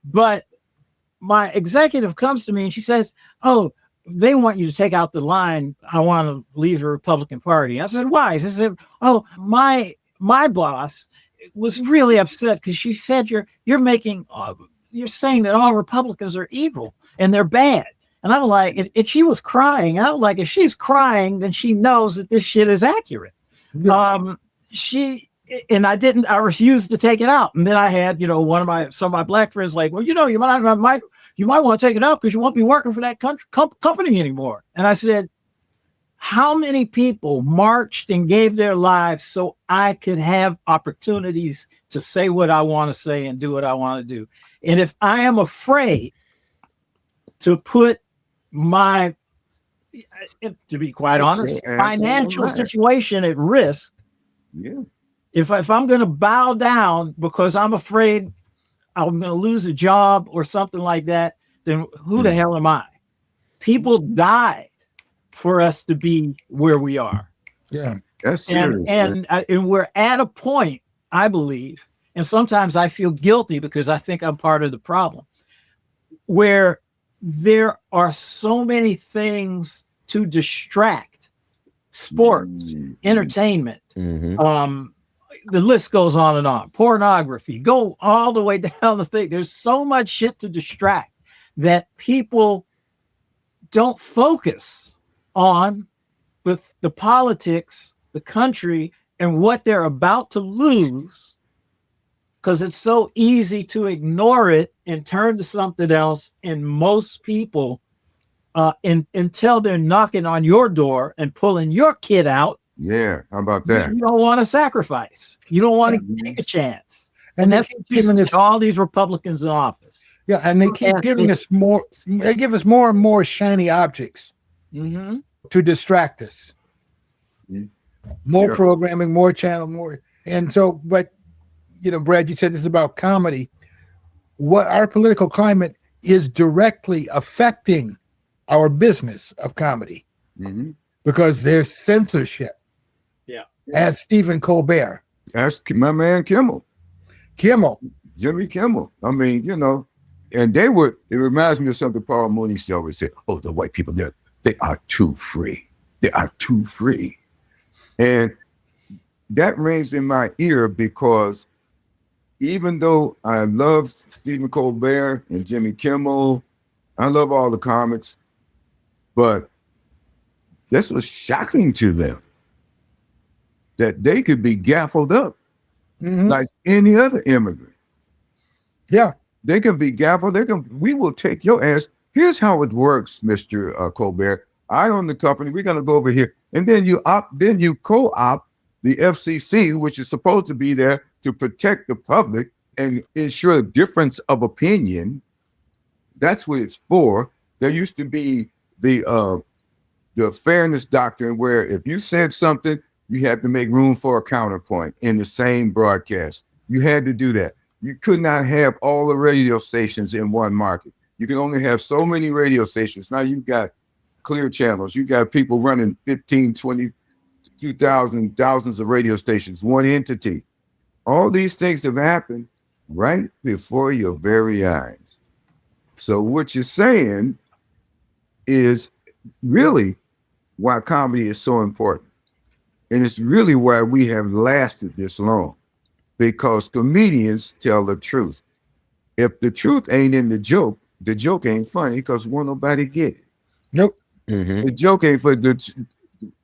But my executive comes to me and she says, oh, they want you to take out the line, I want to leave the Republican Party. I said, why? She said, oh, my boss was really upset because she said you're saying that all Republicans are evil and they're bad. And I'm like, and she was crying. I'm like, if she's crying, then she knows that this shit is accurate. I refused to take it out. And then I had, some of my black friends like, well, you might want to take it out because you won't be working for that company anymore. And I said, how many people marched and gave their lives so I could have opportunities to say what I want to say and do what I want to do? And if I am afraid to put my, to be quite honest, financial situation at risk, if I'm going to bow down because I'm afraid I'm going to lose a job or something like that, then who the hell am I? People died for us to be where we are. Yeah, that's serious. And we're at a point, I believe, and sometimes I feel guilty because I think I'm part of the problem, where there are so many things to distract: sports, entertainment, the list goes on and on, pornography, go all the way down the thing. There's so much shit to distract that people don't focus on the politics, the country, and what they're about to lose, because it's so easy to ignore it and turn to something else. And most people, until they're knocking on your door and pulling your kid out, how about that? You don't want to sacrifice. You don't want to take a chance. And that's giving us all these Republicans in office. Yeah, and they keep giving us more. They give us more and more shiny objects to distract us. More programming, more channel, more. And so, but Brad, you said this is about comedy. What our political climate is directly affecting our business of comedy because there's censorship. Yeah, as Stephen Colbert. Ask my man Jimmy Kimmel. I mean, and it reminds me of something Paul Mooney used to always say, oh, the white people, they are too free. They are too free. And that rings in my ear because even though I love Stephen Colbert and Jimmy Kimmel, I love all the comics, but this was shocking to them that they could be gaffled up like any other immigrant. Yeah. They can be gavel. We will take your ass. Here's how it works, Mr. Colbert. I own the company. We're gonna go over here, and then you co-opt the FCC, which is supposed to be there to protect the public and ensure difference of opinion. That's what it's for. There used to be the fairness doctrine, where if you said something, you had to make room for a counterpoint in the same broadcast. You had to do that. You could not have all the radio stations in one market. You can only have so many radio stations. Now you've got clear channels. You got people running 15, 20, 2,000, thousands of radio stations, one entity. All these things have happened right before your very eyes. So what you're saying is really why comedy is so important. And it's really why we have lasted this long, because comedians tell the truth. If the truth ain't in the joke ain't funny, because won't nobody get it. Nope. The joke ain't for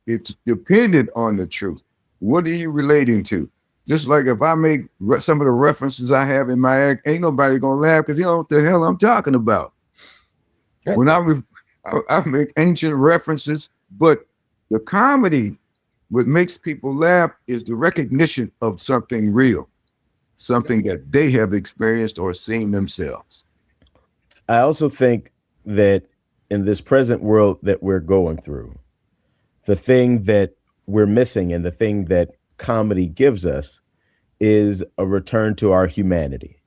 it's dependent on the truth. What are you relating to? Just like if I make some of the references I have in my act, ain't nobody gonna laugh because you know what the hell I'm talking about. Yeah. When I make ancient references, but the comedy, what makes people laugh is the recognition of something real, something that they have experienced or seen themselves. I also think that in this present world that we're going through, the thing that we're missing and the thing that comedy gives us is a return to our humanity.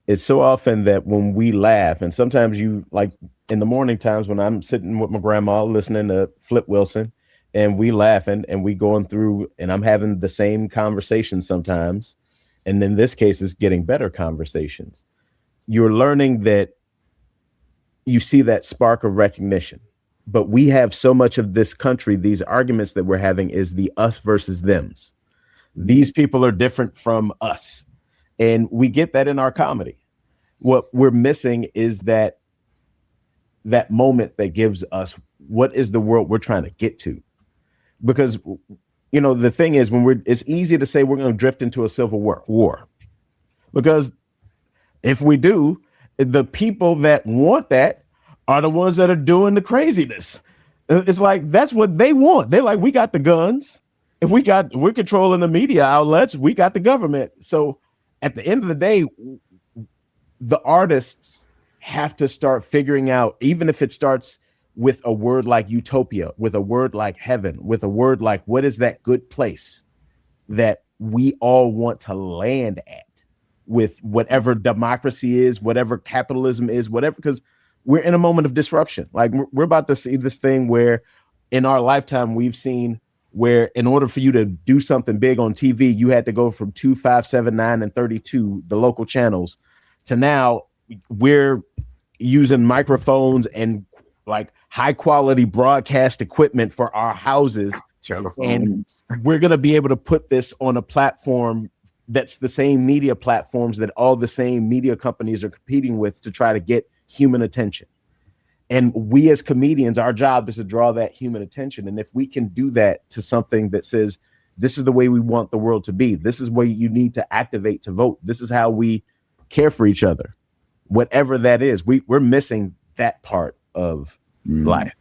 It's so often that when we laugh, and sometimes you, like in the morning times when I'm sitting with my grandma listening to Flip Wilson and we laughing and we going through and I'm having the same conversation sometimes. And in this case, it's getting better conversations. You're learning that you see that spark of recognition. But we have so much of this country, these arguments that we're having is the us versus thems. These people are different from us. And we get that in our comedy. What we're missing is that moment that gives us what is the world we're trying to get to. Because, you know, the thing is, it's easy to say we're going to drift into a civil war. Because if we do, the people that want that are the ones that are doing the craziness. It's like, that's what they want. They're like, we got the guns. If we're controlling the media outlets, we got the government. So at the end of the day, the artists have to start figuring out, even if it starts with a word like utopia, with a word like heaven, with a word like, what is that good place that we all want to land at with whatever democracy is, whatever capitalism is, whatever, because we're in a moment of disruption. Like we're about to see this thing where in our lifetime, we've seen where in order for you to do something big on TV, you had to go from 2, 5, 7, 9, and 32, the local channels, to now we're using microphones and like high quality broadcast equipment for our houses. And we're going to be able to put this on a platform that's the same media platforms that all the same media companies are competing with to try to get human attention. And we as comedians, our job is to draw that human attention. And if we can do that to something that says, this is the way we want the world to be, this is where you need to activate to vote, this is how we care for each other, whatever that is, we're missing that part of life.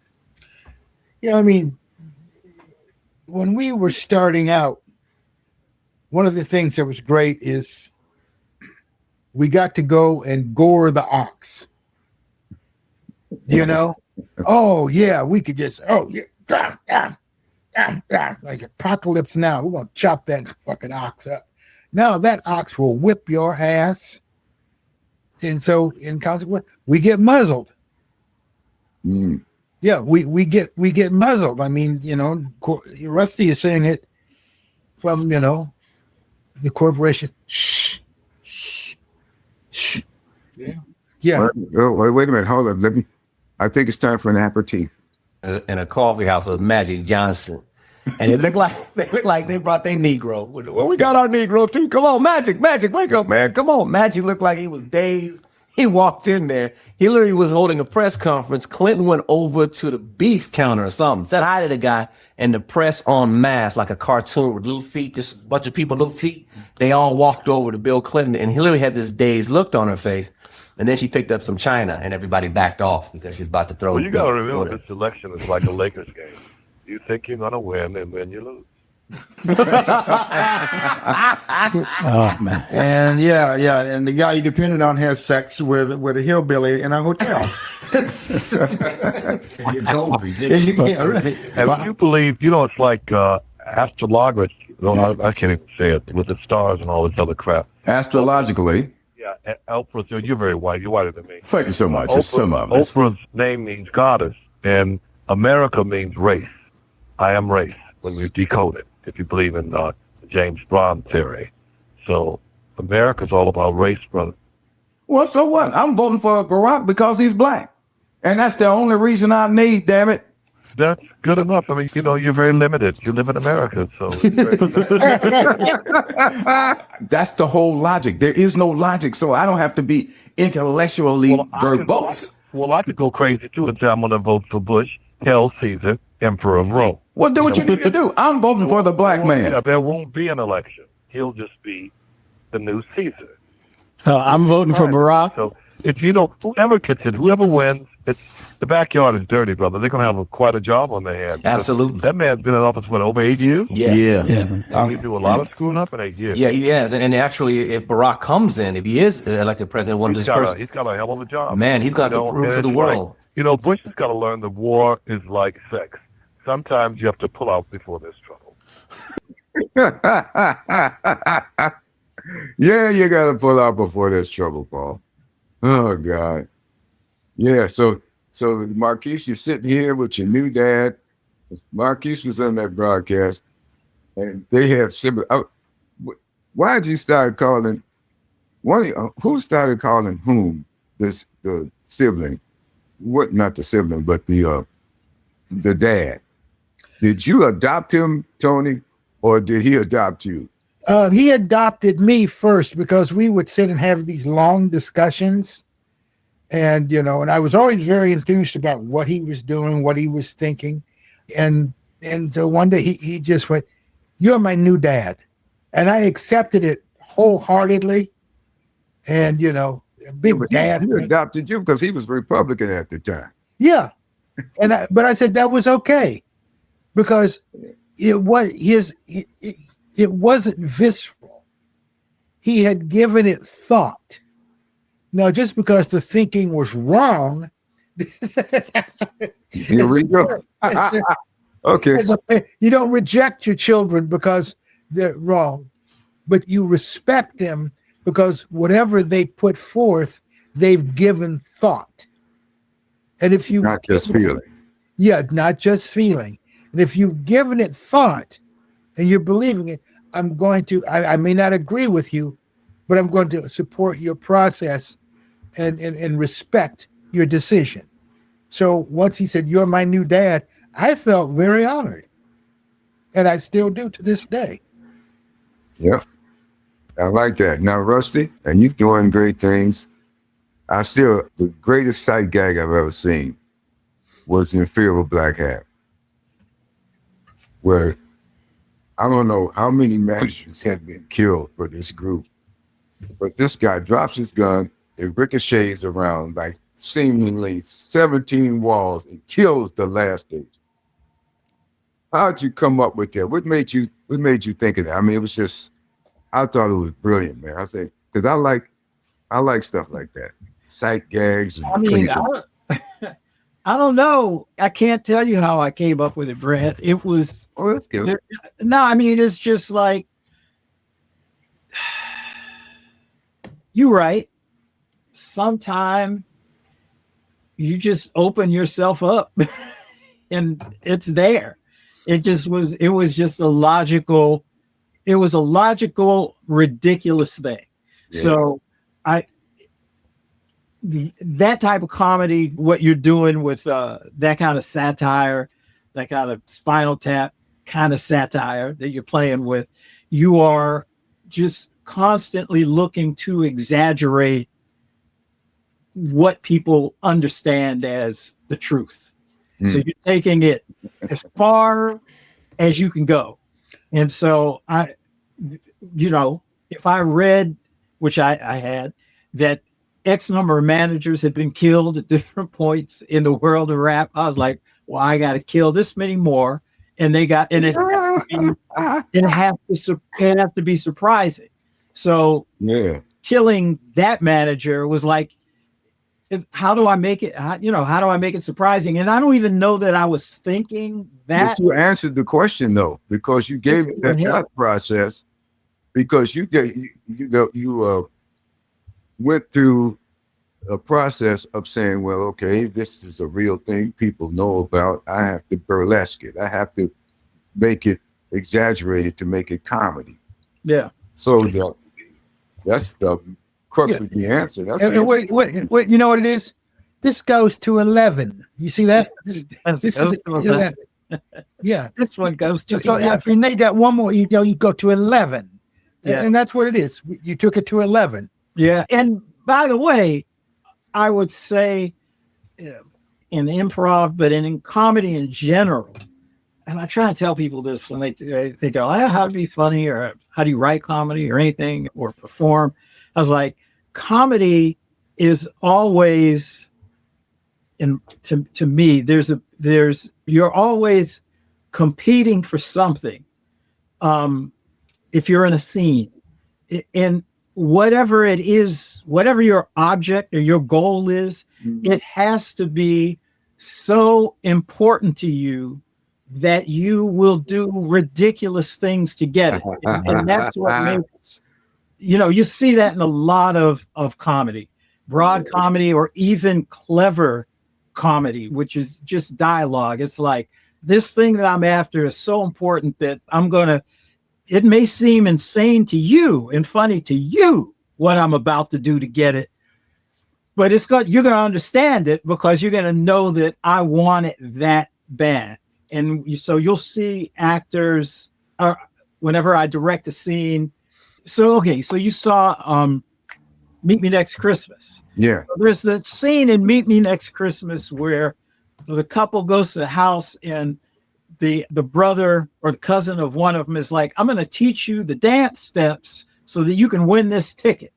Yeah, I mean, when we were starting out, one of the things that was great is we got to go and gore the ox. You know? Oh, yeah, we could just, like Apocalypse Now. We're going to chop that fucking ox up. Now that ox will whip your ass. And so, in consequence, we get muzzled. Yeah, we get muzzled. I mean, you know, Rusty is saying it from, you know, the corporation. Shh. Yeah. Wait a minute. Hold on. I think it's time for an aperitif. In a coffee house with Magic Johnson. And it looked like they brought their Negro. Well, we got our Negro too. Come on, Magic, wake up, man. Come on. Magic looked like he was dazed. He walked in there. Hillary was holding a press conference. Clinton went over to the beef counter or something, said hi to the guy, and the press en masse, like a cartoon with little feet, just a bunch of people, little feet. They all walked over to Bill Clinton, and Hillary had this dazed look on her face. And then she picked up some china, and everybody backed off because she's about to throw. Well, you got to remember, this election is like a Lakers game. You think you're going to win, and then you lose. Oh man! And and the guy you depended on had sex with a hillbilly in a hotel. Yeah, right. And would you believe, it's like astrology. No, I can't even say it, with the stars and all this other crap. Astrologically. Yeah, Oprah, you're very white. You're whiter than me. Thank you so much. Just some of us. Oprah's name means goddess, and America means race. I am race when we decode it, if you believe in James Brown theory. So America's all about race, brother. Well, so what? I'm voting for Barack because he's black. And that's the only reason I need, damn it. That's good enough. I mean, you're very limited. You live in America, so. That's the whole logic. There is no logic, so I don't have to be intellectually verbose. I could go crazy too and say I'm going to vote for Bush, Hail Caesar, Emperor of Rome. Well, do what you need to do. I'm voting for the black man. Yeah, there won't be an election. He'll just be the new Caesar. I'm voting for Barack. So if whoever gets it, whoever wins, the backyard is dirty, brother. They're going to have quite a job on their hands. Absolutely. That man's been in office, over 8 years? Yeah. He do a lot of screwing up in 8 years. Yeah, he has. And actually, if Barack comes in, if he is elected president, he's got a hell of a job. Man, he's got to prove to the world. Like, Bush has got to learn that war is like sex. Sometimes you have to pull out before there's trouble. Yeah, you got to pull out before there's trouble, Paul. Oh, God. Yeah, so Marquis, you're sitting here with your new dad. Marquis was on that broadcast, and they have similar. Why did you start calling? Who started calling whom? The sibling? What? Not the sibling, but the dad. Did you adopt him, Tony, or did he adopt you? He adopted me first because we would sit and have these long discussions. And, and I was always very enthused about what he was doing, what he was thinking. And so one day he just went, "You're my new dad." And I accepted it wholeheartedly. And, dad. He adopted you because he was Republican at the time. Yeah. But I said that was okay because it wasn't visceral. He had given it thought. Now, just because the thinking was wrong, Here we go. Okay. You don't reject your children because they're wrong, but you respect them because whatever they put forth, they've given thought. And if you not just feeling. Yeah, not just feeling. And if you've given it thought and you're believing it, I may not agree with you, but I'm going to support your process and respect your decision. So once he said, "You're my new dad," I felt very honored. And I still do to this day. Yeah. I like that. Now, Rusty, and you're doing great things. The greatest sight gag I've ever seen was in Fear of a Black Hat, where I don't know how many managers had been killed for this group, but this guy drops his gun, it ricochets around like seemingly 17 walls and kills the last agent. How'd you come up with that? What made you think of that? I mean, it was just, I thought it was brilliant, man. I say, because I like stuff like that. Sight gags. And I don't know. I can't tell you how I came up with it, Brett. It was. Oh, that's good. No, I mean, it's just like, you're right. Sometime you just open yourself up and it's there. It was just a logical, ridiculous thing. Yeah. So that type of comedy, what you're doing with that kind of satire, that kind of Spinal Tap kind of satire that you're playing with, you are just constantly looking to exaggerate what people understand as the truth. So you're taking it as far as you can go. And so if I read, which I had, that X number of managers had been killed at different points in the world of rap, I was like, well, I got to kill this many more. And it has to be surprising. So killing that manager was like, how do I make it? How do I make it surprising? And I don't even know that I was thinking that. But you answered the question though, because you gave it that thought process. Because you went through a process of saying, well, okay, this is a real thing people know about. I have to burlesque it. I have to make it exaggerated to make it comedy. Yeah. So that's the crux of the answer. That's wait, you know what it is? This goes to 11. You see that? This is 11. Yeah. This one goes to so 11. If you need that one more, you go to 11. Yeah. And that's what it is. You took it to 11. Yeah. And by the way, I would say in improv, but in comedy in general, and I try to tell people this when they go, how to be funny, or how do you write comedy or anything or perform? I was like, comedy is always, to me, you're always competing for something. If you're in a scene, and whatever it is, whatever your object or your goal is, it has to be so important to you that you will do ridiculous things to get it. And that's what makes, you see that in a lot of comedy, broad comedy, or even clever comedy, which is just dialogue. It's like, this thing that I'm after is so important that it may seem insane to you and funny to you what I'm about to do to get it, but you're going to understand it because you're going to know that I want it that bad. And so you'll see actors whenever I direct a scene. So you saw Meet Me Next Christmas. Yeah. So there's the scene in Meet Me Next Christmas where the couple goes to the house and the brother or the cousin of one of them is like, I'm going to teach you the dance steps so that you can win this ticket.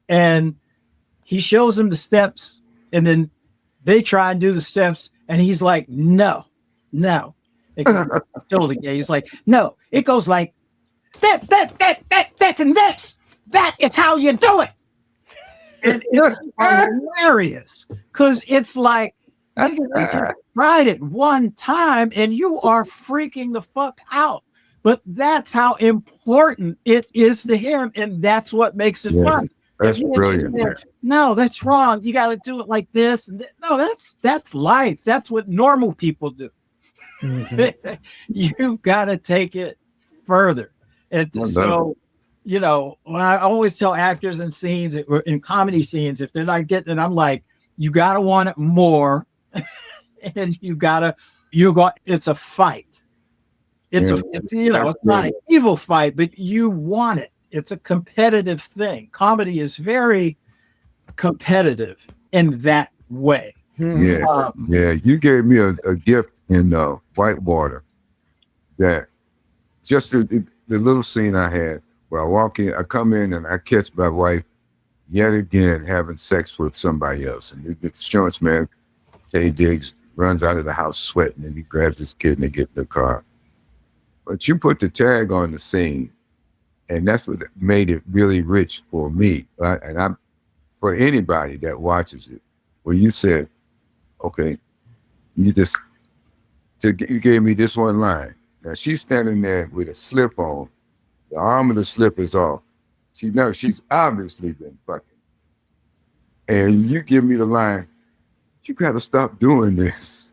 And he shows them the steps, and then they try and do the steps, and he's like, no. Totally gay. He's like, no, it goes like that, and this. That is how you do it. And it's hilarious because it's like, you tried it one time and you are freaking the fuck out. But that's how important it is to him, and that's what makes it fun. That's brilliant. No, that's wrong. You got to do it like this. No, that's life. That's what normal people do. Mm-hmm. You've got to take it further. And so, I always tell actors in scenes, in comedy scenes, if they're not getting it, I'm like, you got to want it more. And it's a fight. It's not an evil fight, but you want it. It's a competitive thing. Comedy is very competitive in that way. Yeah. You gave me a gift in Whitewater that just the little scene I had where I come in and I catch my wife yet again having sex with somebody else. And the insurance man, Tay Diggs, runs out of the house sweating, and he grabs his kid and they get in the car. But you put the tag on the scene, and that's what made it really rich for me. Right? And for anybody that watches it, where you said, okay, you gave me this one line. Now she's standing there with a slip on. The arm of the slip is off. She's obviously been fucking. And you give me the line, you got to stop doing this.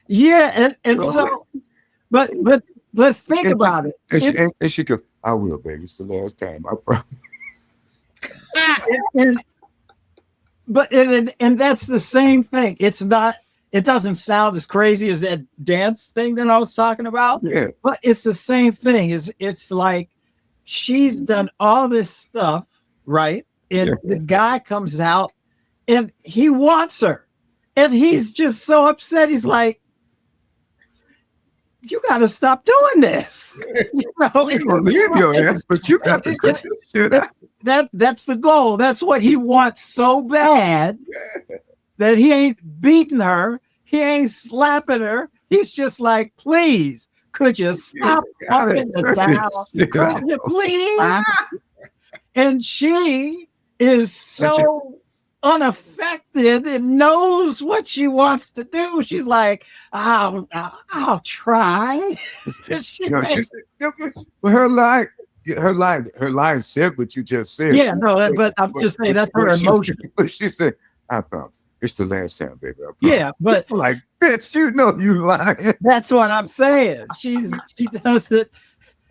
Yeah, and so, but think about it. And she goes, I will, baby. It's the last time, I promise. And that's the same thing. It doesn't sound as crazy as that dance thing that I was talking about. Yeah. But it's the same thing. It's like she's done all this stuff right? And the guy comes out and he wants her. And he's just so upset. He's like, you got to stop doing this. You know, leave your ass, but you got to cut this shit out. That's the goal. That's what he wants so bad that he ain't beating her. He ain't slapping her. He's just like, please, could you stop fucking the towel? Could you please? And she is so unaffected and knows what she wants to do. She's like, I'll try. Her line said what you just said. Yeah, no, but I'm just saying that's her emotion. She said, I promise. It's the last time, baby. Yeah, but it's like, bitch, you know you lying. That's what I'm saying. She does it.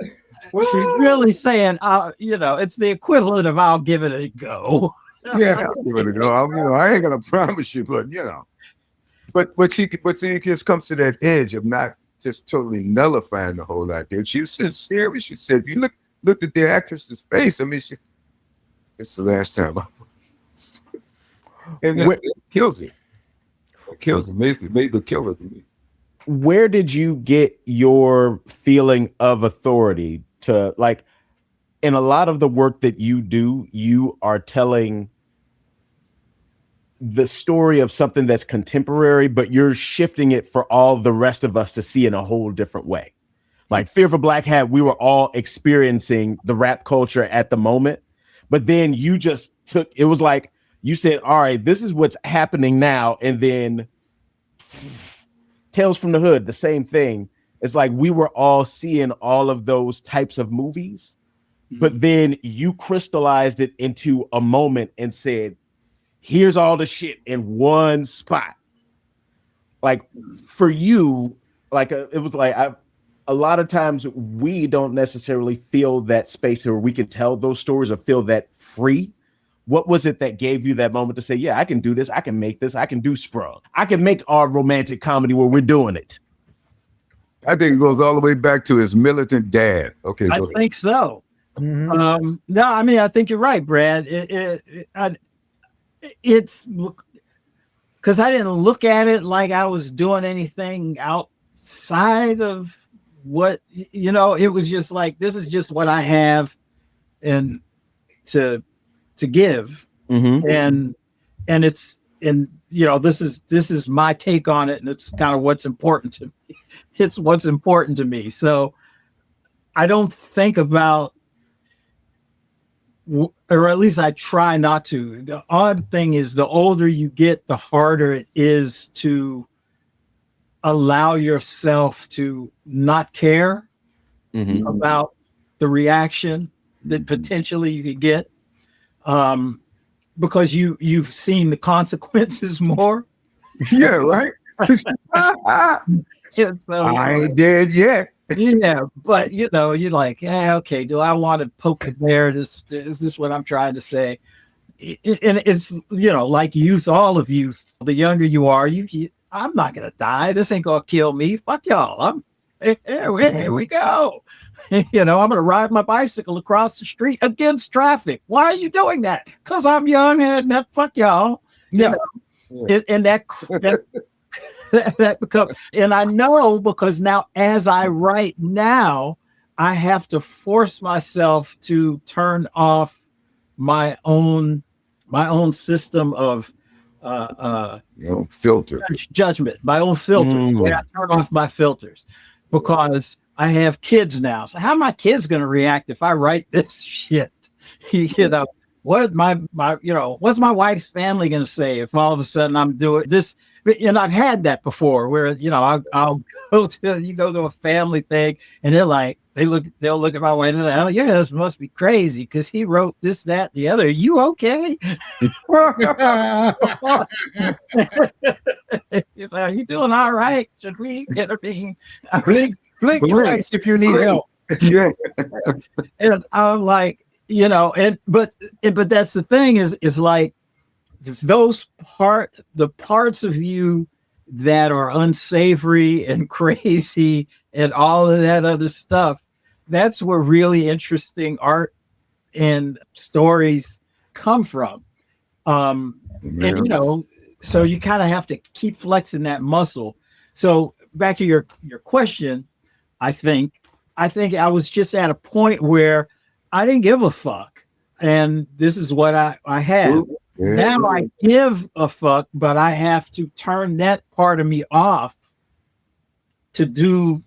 She's really saying, it's the equivalent of I'll give it a go. Yeah, I'll give it a go. I ain't gonna promise you, but but she it just comes to that edge of not just totally nullifying the whole idea. She was sincere. She said, if you looked at the actress's face, I mean, it's the last time. And it kills it. It kills it. Made the killer to me. Where did you get your feeling of authority to, like, in a lot of the work that you do, you are telling the story of something that's contemporary, but you're shifting it for all the rest of us to see in a whole different way. Like Fear of a Black Hat, we were all experiencing the rap culture at the moment, but then you just it was like, you said, all right, this is what's happening now. And then Tales from the Hood, the same thing. It's like we were all seeing all of those types of movies, but then you crystallized it into a moment and said, here's all the shit in one spot. Like for you, like it was like, a lot of times we don't necessarily feel that space where we can tell those stories or feel that free. What was it that gave you that moment to say, yeah, I can do this. I can make this. I can do Sprung. I can make our romantic comedy where we're doing it. I think it goes all the way back to his militant dad. Okay. I think so. Mm-hmm. No, I mean, I think you're right, Brad. It's because I didn't look at it like I was doing anything outside of what, it was just like, this is just what I have and to give. Mm-hmm. And it's, this is my take on it. And it's kind of what's important to me. It's what's important to me. So I don't think about, or at least I try not to. The odd thing is the older you get, the harder it is to allow yourself to not care about the reaction that potentially you could get, because you've seen the consequences more. Yeah, right. So, I ain't dead yet. Yeah, but you're like, yeah, okay. Do I want to poke it there? Is this what I'm trying to say? And it's like youth, all of youth. The younger you are, I'm not gonna die. This ain't gonna kill me. Fuck y'all. Here we go. I'm gonna ride my bicycle across the street against traffic. Why are you doing that? Because I'm young and fuck y'all. Yeah. And that becomes, and I know because now as I write now, I have to force myself to turn off my own system of filter judgment, my own filters. I turn off my filters because I have kids now. So how are my kids going to react if I write this shit? What's my wife's family going to say if all of a sudden I'm doing this? And I've had that before where, I'll go to a family thing and they're like, they'll look at my wife and they're like, oh, your husband must be crazy because he wrote this, that, the other. Are you okay? Are you doing all right? Should we intervene? Blink twice if you need help. Yeah. And I'm like, but that's the thing is like, the parts of you that are unsavory and crazy and all of that other stuff, that's where really interesting art and stories come from. And you know, so you kind of have to keep flexing that muscle. So back to your question, I think I was just at a point where I didn't give a fuck, and this is what I have. Now I give a fuck, but I have to turn that part of me off to do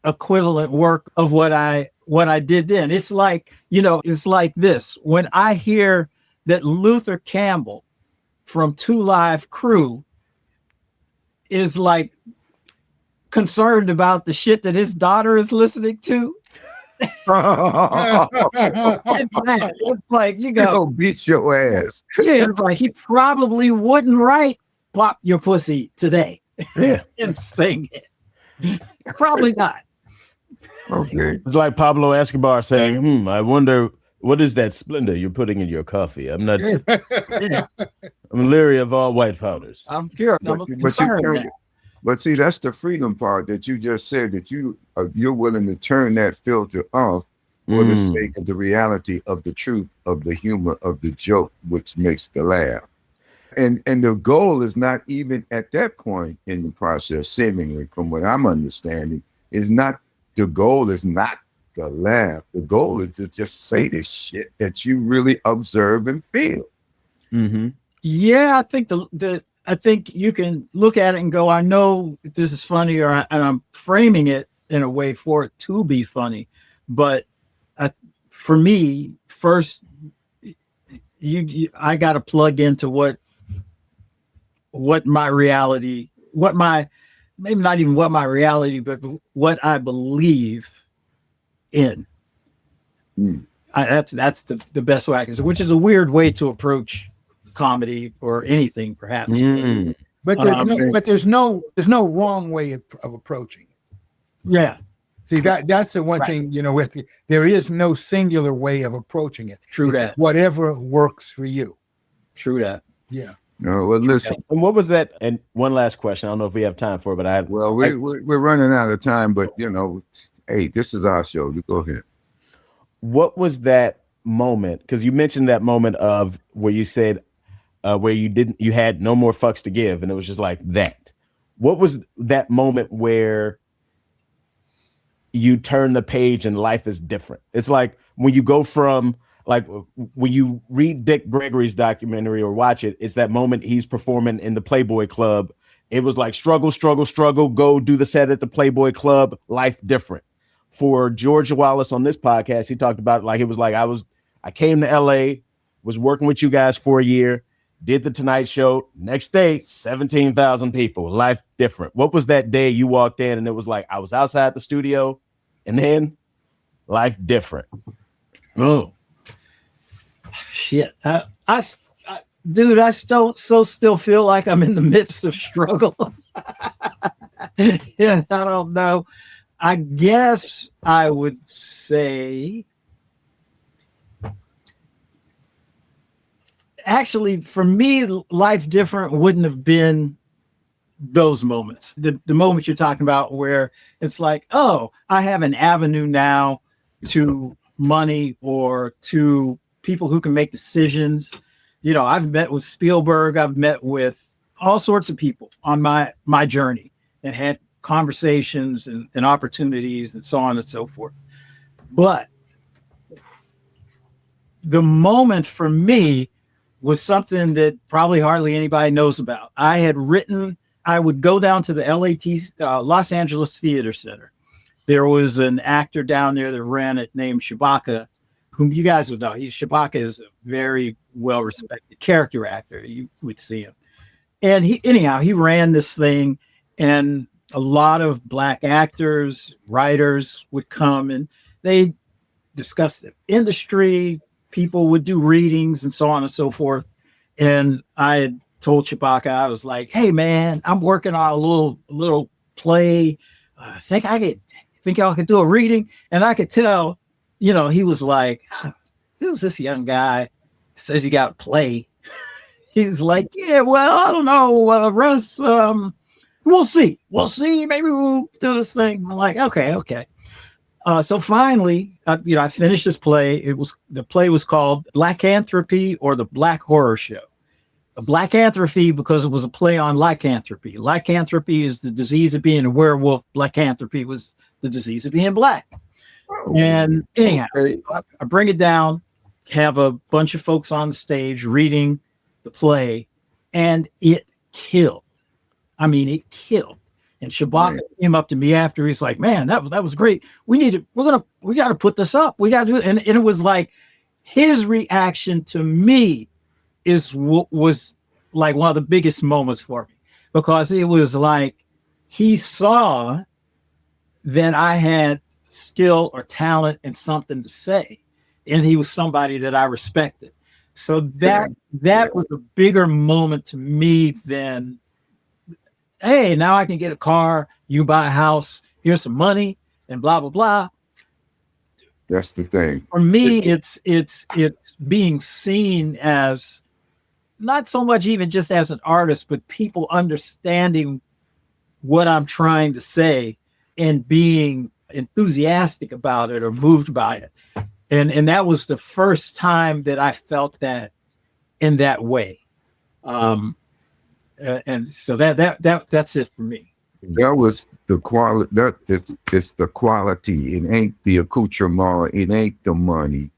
equivalent work of what I did then. It's like, you know, it's like this. When I hear that Luther Campbell from 2 Live Crew is like concerned about the shit that his daughter is listening to. It's like, you go beat your ass. Yeah, it's like he probably wouldn't write "Pop Your Pussy" today. Yeah, and sing it. Probably not. Okay. It's like Pablo Escobar saying, I wonder what is that Splendor you're putting in your coffee? I'm not. I'm leery of all white powders. I'm sure. But see, that's the freedom part that you just said, that you're willing to turn that filter off for the sake of the reality of the truth, of the humor, of the joke, which makes the laugh. And the goal is not even at that point in the process, seemingly, from what I'm understanding, the goal is not the laugh. The goal is to just say the shit that you really observe and feel. Mm-hmm. Yeah, I think I think you can look at it and go, I know this is funny, and I'm framing it in a way for it to be funny. But for me, first, I got to plug into what my reality, maybe not even what my reality, but what I believe in. That's the best way I can say, which is a weird way to approach comedy or anything, perhaps. But there's no wrong way of approaching it. Yeah. See, that's the one thing, you know, there is no singular way of approaching it. True that. Whatever works for you. True that. Yeah. No, well, listen. And what was that? And one last question. I don't know if we have time for it, but we're running out of time, but you know, hey, this is our show. You go ahead. What was that moment? Because you mentioned that moment of where you said, where you had no more fucks to give, and it was just like that. What was that moment where you turn the page and life is different? It's like when you go from, like, when you read Dick Gregory's documentary or watch it, it's that moment he's performing in the Playboy Club. It was like struggle, go do the set at the Playboy Club, life different. For George Wallace on this podcast, he talked about, like, it was like I came to LA, was working with you guys for a year, did the Tonight Show. Next day, 17,000 people. Life different. What was that day you walked in and it was like, I was outside the studio and then life different? Oh, shit. Dude, I still feel like I'm in the midst of struggle. Yeah, I don't know. I guess I would say, actually, for me, life different wouldn't have been those moments. The moment you're talking about where it's like, oh, I have an avenue now to money or to people who can make decisions. You know, I've met with Spielberg. I've met with all sorts of people on my journey and had conversations and opportunities and so on and so forth. But the moment for me was something that probably hardly anybody knows about. I would go down to the Los Angeles Theater Center. There was an actor down there that ran it named Shabaka, whom you guys would know. Shabaka is a very well-respected character actor. You would see him. And he ran this thing, and a lot of Black actors, writers would come and they discuss the industry. People would do readings and so on and so forth. And I had told Shabaka, I was like, hey man, I'm working on a little play. I think y'all could do a reading. And I could tell, you know, he was like, who's this young guy says you got to play? He's like, yeah, well, I don't know, Russ, we'll see. Maybe we'll do this thing. I'm like, okay. So finally, I finished this play. The play was called Lycanthropy, or the Black Horror Show. A Blackantropy because it was a play on lycanthropy. Lycanthropy is the disease of being a werewolf. Lycanthropy was the disease of being black. And anyhow, I bring it down, have a bunch of folks on the stage reading the play, and it killed. I mean, it killed. And Shabaka came up to me after. He's like, "Man, that was great. We got to put this up. We got to do it." And it was like his reaction to me was like one of the biggest moments for me, because it was like he saw that I had skill or talent and something to say, and he was somebody that I respected. So that was a bigger moment to me than, hey, now I can get a car, you buy a house, here's some money, and blah blah blah. That's the thing. For me, it's being seen as not so much even just as an artist, but people understanding what I'm trying to say and being enthusiastic about it or moved by it. And that was the first time that I felt that in that way. And so that's it for me. That was the quality. It's the quality. It ain't the accoutrement. It ain't the money.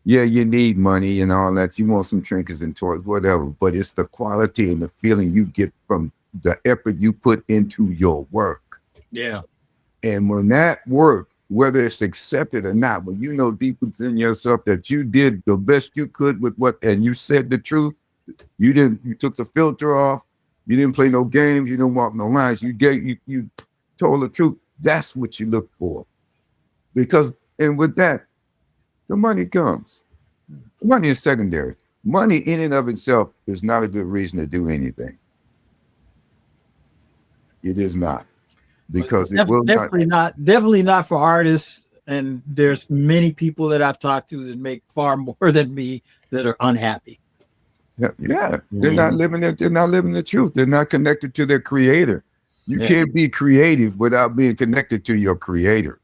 Yeah, you need money and all that. You want some trinkets and toys, whatever. But it's the quality and the feeling you get from the effort you put into your work. Yeah. And when that work, whether it's accepted or not, when you know deep within yourself that you did the best you could with and you said the truth, you took the filter off, you didn't play no games, you didn't walk no lines, you told the truth. That's what you look for. And with that, the money comes. Money is secondary. Money in and of itself is not a good reason to do anything. It is not. Because it will definitely not for artists. And there's many people that I've talked to that make far more than me that are unhappy. Yeah. They're not living it. They're not living the truth. They're not connected to their creator. You can't be creative without being connected to your creator.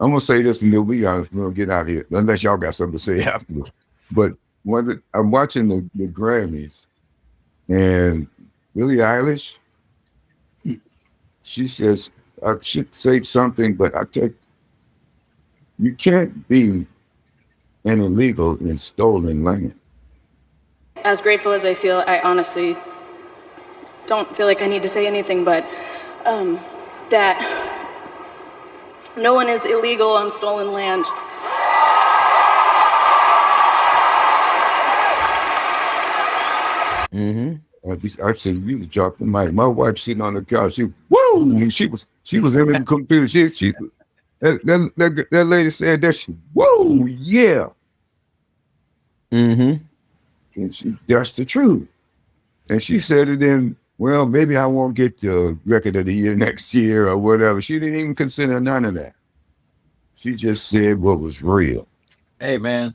I'm gonna say this and then we'll get out of here, unless y'all got something to say afterwards. But I'm watching the Grammys, and Billie Eilish, she says, I should say something, but you can't be an illegal in stolen land. As grateful as I feel, I honestly don't feel like I need to say anything, but that no one is illegal on stolen land. Mm-hmm. I've seen you drop the mic. My wife sitting on the couch. She was in the computer. That lady said that whoa, yeah. Mm-hmm. And that's the truth. And she said it in, well, maybe I won't get the record of the year next year or whatever. She didn't even consider none of that. She just said what was real. Hey, man,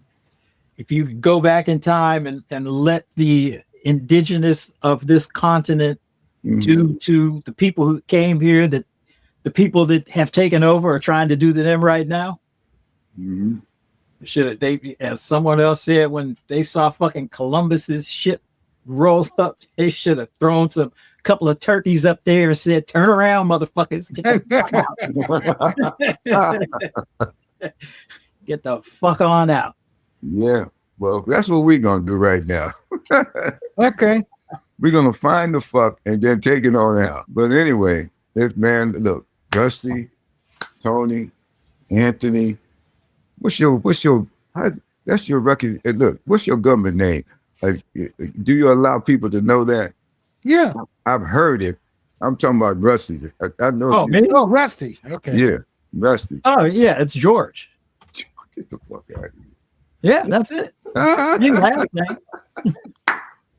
if you go back in time and let the indigenous of this continent to the people who came here, that the people that have taken over are trying to do to them right now. Mm-hmm. They, as someone else said, when they saw fucking Columbus's ship roll up, they should have thrown some couple of turkeys up there and said, "Turn around, motherfuckers! Get the fuck out! Get the fuck on out!" Yeah, well, that's what we're gonna do right now. Okay, we're gonna find the fuck and then take it on out. But anyway, look, Rusty, Tony, Anthony. What's your that's your record? Look, what's your government name? Do you allow people to know that? Yeah, I've heard it. I'm talking about Rusty. I know. Oh, me? Oh, Rusty. Okay. Yeah, Rusty. Oh, yeah, it's George. Get the fuck out of here. Yeah, that's it.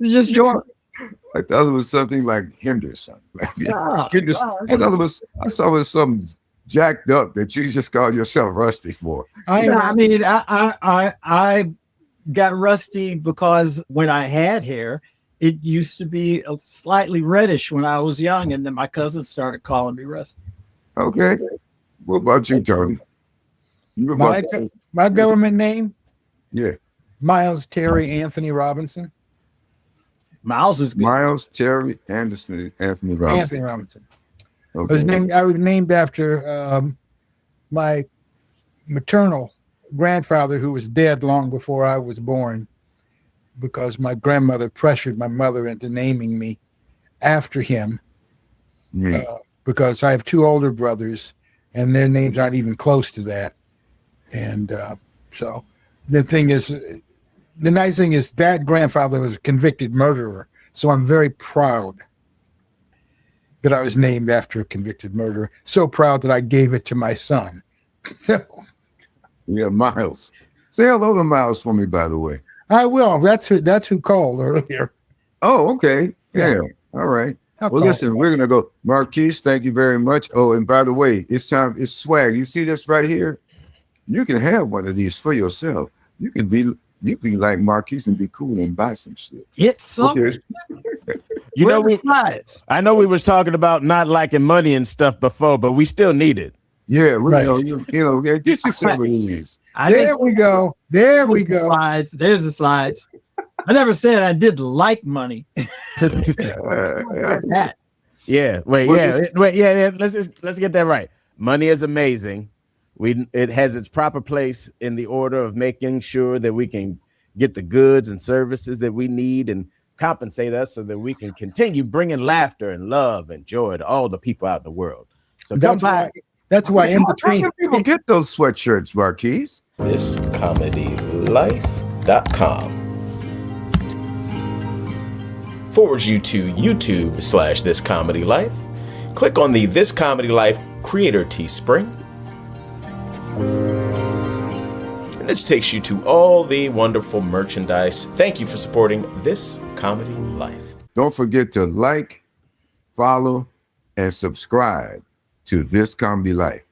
It's just George. I thought it was something like Henderson. I thought it was. I saw it was something jacked up that you just called yourself Rusty for. I got Rusty because when I had hair, it used to be slightly reddish when I was young, and then my cousin started calling me Rusty. Okay. What about you, Tony? You My, about to- my government name, yeah. Miles Terry Anthony Robinson. Miles is good. Miles Terry Anderson Anthony Robinson. Anthony Robinson. Okay. I was named after my maternal grandfather, who was dead long before I was born, because my grandmother pressured my mother into naming me after him. Because I have two older brothers, and their names aren't even close to that. And so the nice thing is that grandfather was a convicted murderer. So I'm very proud that I was named after a convicted murderer. So proud that I gave it to my son. Yeah, Miles. Say hello to Miles for me, by the way. I will. That's who called earlier. Oh, okay. Yeah. All right. Well, listen, we're going to go. Marquis, thank you very much. Oh, and by the way, it's time. It's swag. You see this right here? You can have one of these for yourself. You can be like Marquis and be cool and buy some shit. It's something. You know, I know we was talking about not liking money and stuff before, but we still need it. Yeah, Right. you know, get you some of these. There we go. There we go. Slides. There's the slides. I never said I did like money. That. Yeah. Wait. Yeah. Let's get that right. Money is amazing. It has its proper place in the order of making sure that we can get the goods and services that we need and compensate us so that we can continue bringing laughter and love and joy to all the people out in the world. So come by. That's why in How between can people get those sweatshirts, Marquis? thiscomedylife.com forwards you to YouTube/This Comedy Life. Click on the This Comedy Life Creator Teespring. And this takes you to all the wonderful merchandise. Thank you for supporting This Comedy Life. Don't forget to like, follow, and subscribe to This Comedy Life.